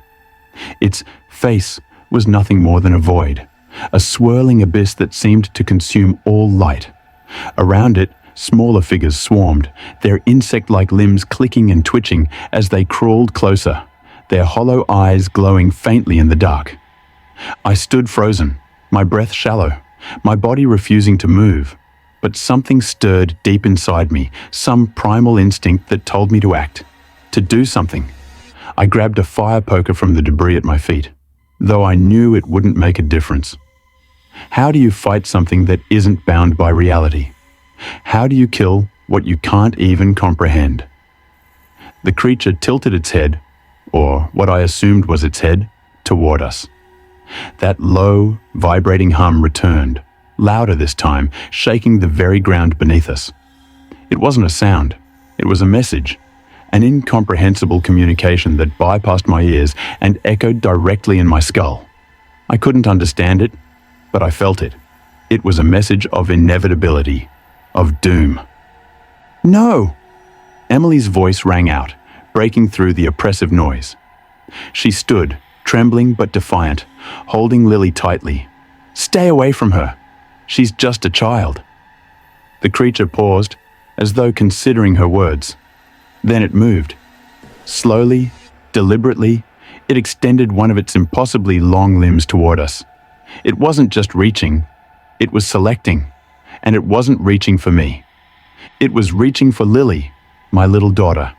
A: Its face was nothing more than a void, a swirling abyss that seemed to consume all light. Around it, smaller figures swarmed, their insect-like limbs clicking and twitching as they crawled closer, their hollow eyes glowing faintly in the dark. I stood frozen, my breath shallow, my body refusing to move, but something stirred deep inside me, some primal instinct that told me to act, to do something. I grabbed a fire poker from the debris at my feet, though I knew it wouldn't make a difference. How do you fight something that isn't bound by reality? How do you kill what you can't even comprehend? The creature tilted its head, or what I assumed was its head, toward us. That low, vibrating hum returned, louder this time, shaking the very ground beneath us. It wasn't a sound, it was a message, an incomprehensible communication that bypassed my ears and echoed directly in my skull. I couldn't understand it, but I felt it. It was a message of inevitability, of doom. No! Emily's voice rang out, breaking through the oppressive noise. She stood, trembling but defiant, holding Lily tightly. Stay away from her. She's just a child. The creature paused, as though considering her words. Then it moved. Slowly, deliberately, it extended one of its impossibly long limbs toward us. It wasn't just reaching, it was selecting, and it wasn't reaching for me. It was reaching for Lily, my little daughter.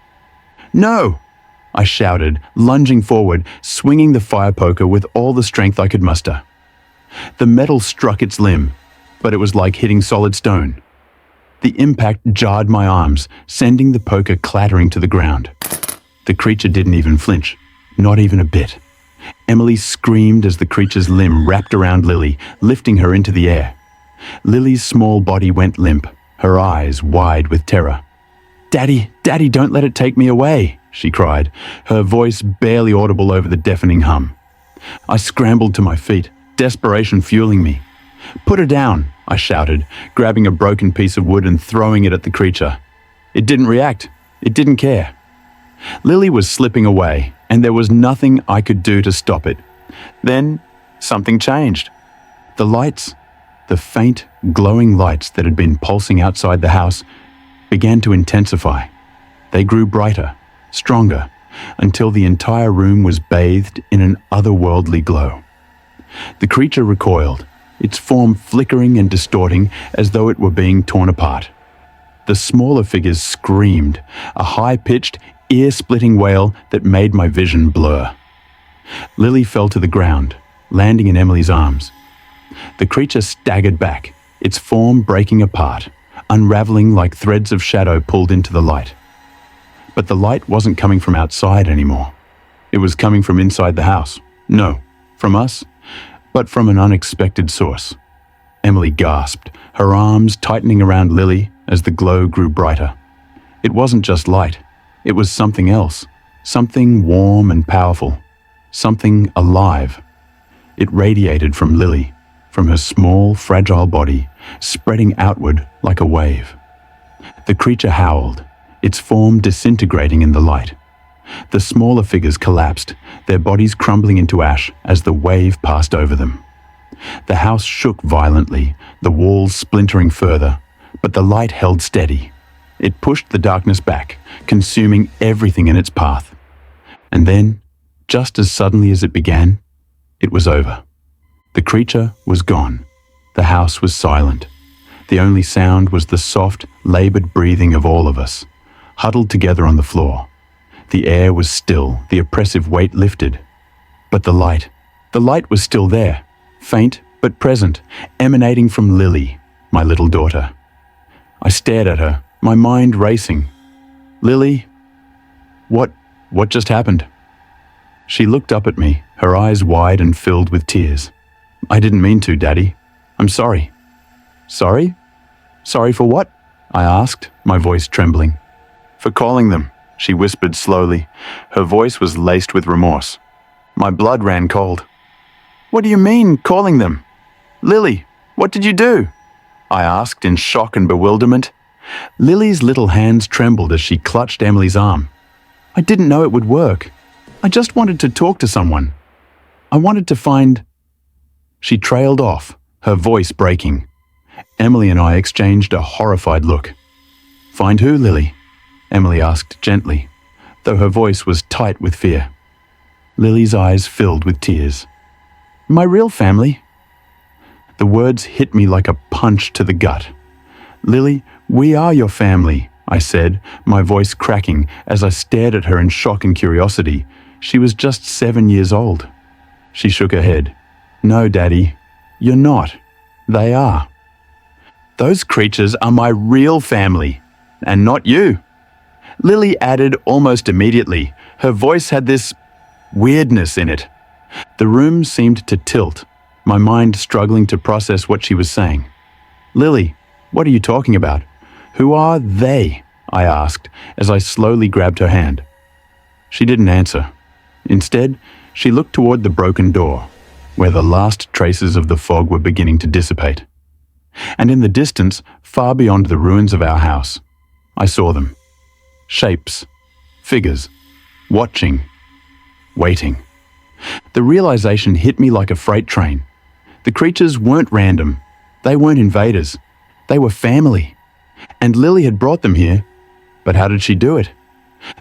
A: No! I shouted, lunging forward, swinging the fire poker with all the strength I could muster. The metal struck its limb, but it was like hitting solid stone. The impact jarred my arms, sending the poker clattering to the ground. The creature didn't even flinch, not even a bit. Emily screamed as the creature's limb wrapped around Lily, lifting her into the air. Lily's small body went limp, her eyes wide with terror. "Daddy, Daddy, don't let it take me away," she cried, her voice barely audible over the deafening hum. I scrambled to my feet, desperation fueling me. "Put her down," I shouted, grabbing a broken piece of wood and throwing it at the creature. It didn't react. It didn't care. Lily was slipping away, and there was nothing I could do to stop it. Then, something changed. The lights, the faint, glowing lights that had been pulsing outside the house, began to intensify. They grew brighter, stronger, until the entire room was bathed in an otherworldly glow. The creature recoiled, its form flickering and distorting as though it were being torn apart. The smaller figures screamed, a high-pitched, ear-splitting wail that made my vision blur. Lily fell to the ground, landing in Emily's arms. The creature staggered back, its form breaking apart, unraveling like threads of shadow pulled into the light. But the light wasn't coming from outside anymore. It was coming from inside the house. No, from us, but from an unexpected source. Emily gasped, her arms tightening around Lily as the glow grew brighter. It wasn't just light. It was something else, something warm and powerful, something alive. It radiated from Lily, from her small, fragile body, spreading outward like a wave. The creature howled, its form disintegrating in the light. The smaller figures collapsed, their bodies crumbling into ash as the wave passed over them. The house shook violently, the walls splintering further, but the light held steady. It pushed the darkness back, consuming everything in its path. And then, just as suddenly as it began, it was over. The creature was gone. The house was silent. The only sound was the soft, labored breathing of all of us, huddled together on the floor. The air was still, the oppressive weight lifted. But the light was still there, faint but present, emanating from Lily, my little daughter. I stared at her, my mind racing. "Lily, what just happened?" She looked up at me, her eyes wide and filled with tears. "I didn't mean to, Daddy. I'm sorry." "Sorry? Sorry for what?" I asked, my voice trembling. "For calling them," she whispered slowly. Her voice was laced with remorse. My blood ran cold. "What do you mean, calling them? Lily, what did you do?" I asked in shock and bewilderment. Lily's little hands trembled as she clutched Emily's arm. "I didn't know it would work. I just wanted to talk to someone. I wanted to find—" She trailed off, her voice breaking. Emily and I exchanged a horrified look. "Find who, Lily?" Emily asked gently, though her voice was tight with fear. Lily's eyes filled with tears. "My real family." The words hit me like a punch to the gut. "Lily, we are your family," I said, my voice cracking as I stared at her in shock and curiosity. She was just 7 years old. She shook her head. "No, Daddy, you're not. They are. Those creatures are my real family, and not you." Lily added almost immediately. Her voice had this weirdness in it. The room seemed to tilt, my mind struggling to process what she was saying. "Lily, what are you talking about? Who are they?" I asked as I slowly grabbed her hand. She didn't answer. Instead, she looked toward the broken door, where the last traces of the fog were beginning to dissipate. And in the distance, far beyond the ruins of our house, I saw them. Shapes, figures, watching, waiting. The realization hit me like a freight train. The creatures weren't random. They weren't invaders. They were family. And Lily had brought them here. But how did she do it?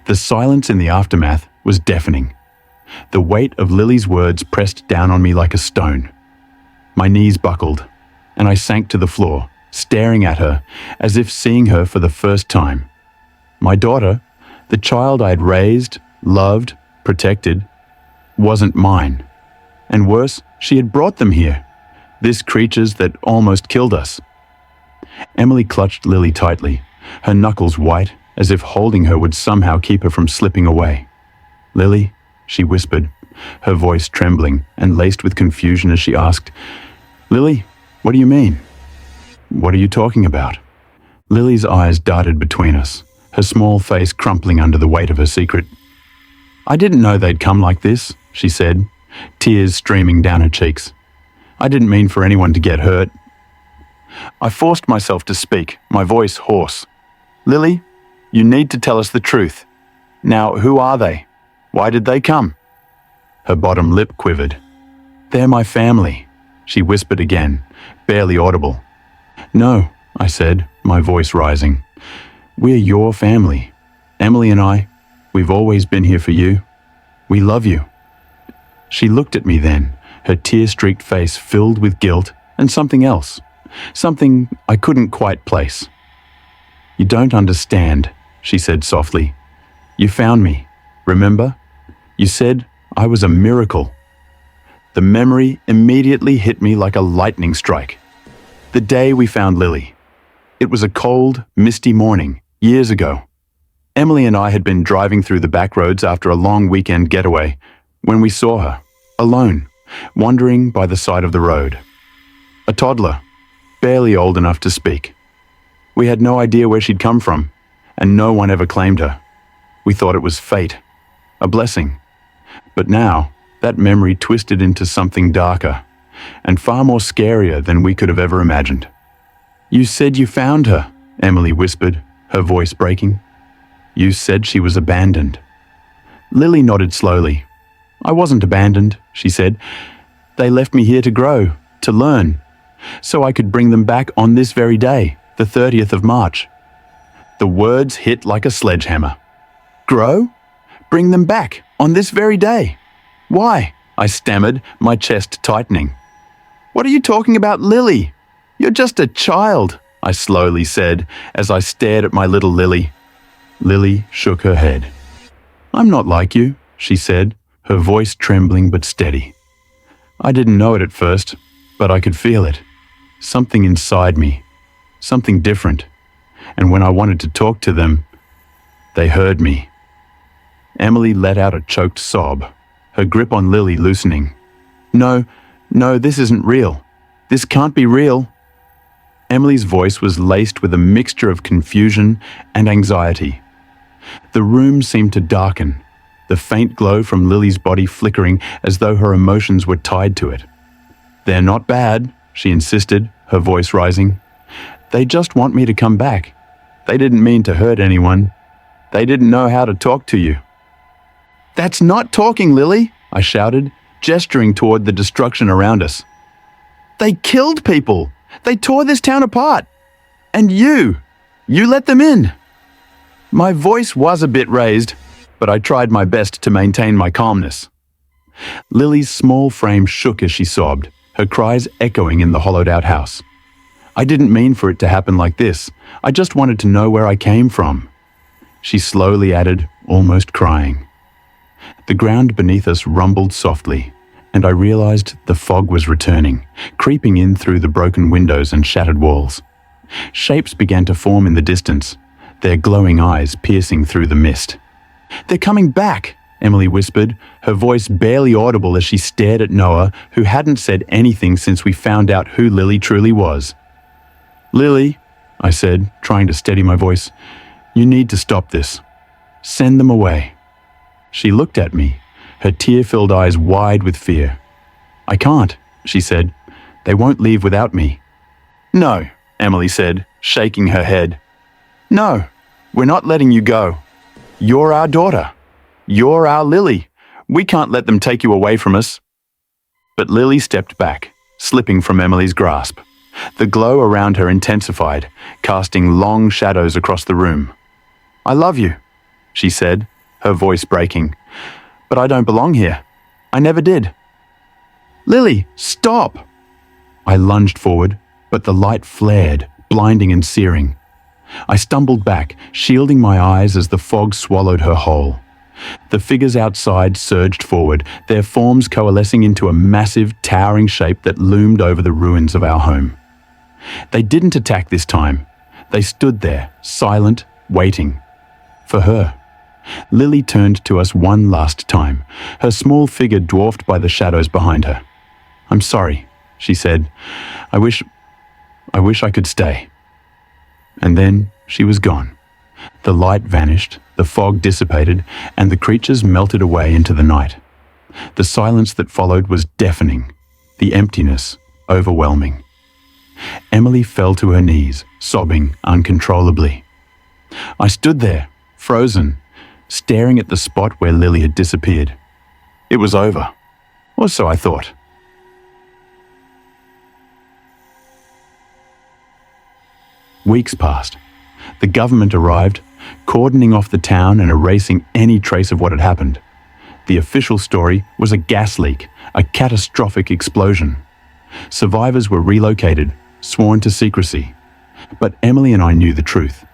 A: The silence in the aftermath was deafening. The weight of Lily's words pressed down on me like a stone. My knees buckled, and I sank to the floor, staring at her as if seeing her for the first time. My daughter, the child I had raised, loved, protected, wasn't mine. And worse, she had brought them here, these creatures that almost killed us. Emily clutched Lily tightly, her knuckles white, as if holding her would somehow keep her from slipping away. "Lily," she whispered, her voice trembling and laced with confusion as she asked, "Lily, what do you mean? What are you talking about?" Lily's eyes darted between us, her small face crumpling under the weight of her secret. "I didn't know they'd come like this," she said, tears streaming down her cheeks. "I didn't mean for anyone to get hurt." I forced myself to speak, my voice hoarse. "Lily, you need to tell us the truth. Now, who are they? Why did they come?" Her bottom lip quivered. "They're my family," she whispered again, barely audible. "No," I said, my voice rising. "We're your family. Emily and I, we've always been here for you. We love you." She looked at me then, her tear-streaked face filled with guilt and something else, something I couldn't quite place. "You don't understand," she said softly. "You found me, remember? You said I was a miracle." The memory immediately hit me like a lightning strike. The day we found Lily. It was a cold, misty morning, years ago. Emily and I had been driving through the back roads after a long weekend getaway when we saw her, alone, wandering by the side of the road. A toddler, barely old enough to speak. We had no idea where she'd come from, and no one ever claimed her. We thought it was fate, a blessing. But now, that memory twisted into something darker, and far more scarier than we could have ever imagined. "You said you found her," Emily whispered, her voice breaking. "You said she was abandoned." Lily nodded slowly. "I wasn't abandoned," she said. "They left me here to grow, to learn, so I could bring them back on this very day, the 30th of March. The words hit like a sledgehammer. "Grow? Bring them back on this very day? Why?" I stammered, my chest tightening. "What are you talking about, Lily? You're just a child," I slowly said as I stared at my little Lily. Lily shook her head. "I'm not like you," she said, her voice trembling but steady. I didn't know it at first, but I could feel it. Something inside me. Something different. And when I wanted to talk to them, they heard me. Emily let out a choked sob, her grip on Lily loosening. No, this isn't real. This can't be real." Emily's voice was laced with a mixture of confusion and anxiety. The room seemed to darken, the faint glow from Lily's body flickering as though her emotions were tied to it. "They're not bad," she insisted, her voice rising. "They just want me to come back. They didn't mean to hurt anyone. They didn't know how to talk to you." "That's not talking, Lily," I shouted, gesturing toward the destruction around us. "They killed people. They tore this town apart. And you let them in." My voice was a bit raised, but I tried my best to maintain my calmness. Lily's small frame shook as she sobbed, her cries echoing in the hollowed-out house. "I didn't mean for it to happen like this. I just wanted to know where I came from," she slowly added, almost crying. The ground beneath us rumbled softly, and I realized the fog was returning, creeping in through the broken windows and shattered walls. Shapes began to form in the distance, their glowing eyes piercing through the mist. "They're coming back," Emily whispered, her voice barely audible as she stared at Noah, who hadn't said anything since we found out who Lily truly was. "Lily," I said, trying to steady my voice, "you need to stop this. Send them away." She looked at me, her tear-filled eyes wide with fear. "I can't," she said. "They won't leave without me." "No," Emily said, shaking her head. "No, we're not letting you go. You're our daughter. You're our Lily. We can't let them take you away from us." But Lily stepped back, slipping from Emily's grasp. The glow around her intensified, casting long shadows across the room. "I love you," she said, her voice breaking. "But I don't belong here. I never did." "Lily, stop!" I lunged forward, but the light flared, blinding and searing. I stumbled back, shielding my eyes as the fog swallowed her whole. The figures outside surged forward, their forms coalescing into a massive, towering shape that loomed over the ruins of our home. They didn't attack this time. They stood there, silent, waiting. For her. Lily turned to us one last time, her small figure dwarfed by the shadows behind her. "I'm sorry," she said. I wish I could stay." And then she was gone. The light vanished, the fog dissipated, and the creatures melted away into the night. The silence that followed was deafening, the emptiness overwhelming. Emily fell to her knees, sobbing uncontrollably. I stood there, frozen, staring at the spot where Lily had disappeared. It was over, or so I thought. Weeks passed. The government arrived, cordoning off the town and erasing any trace of what had happened. The official story was a gas leak, a catastrophic explosion. Survivors were relocated, sworn to secrecy. But Emily and I knew the truth.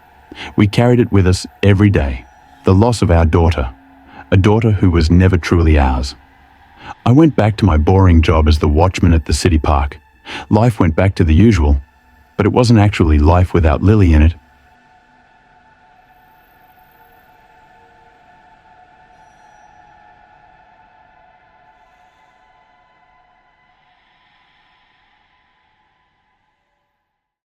A: We carried it with us every day, the loss of our daughter, a daughter who was never truly ours. I went back to my boring job as the watchman at the city park. Life went back to the usual, but it wasn't actually life without Lily in it.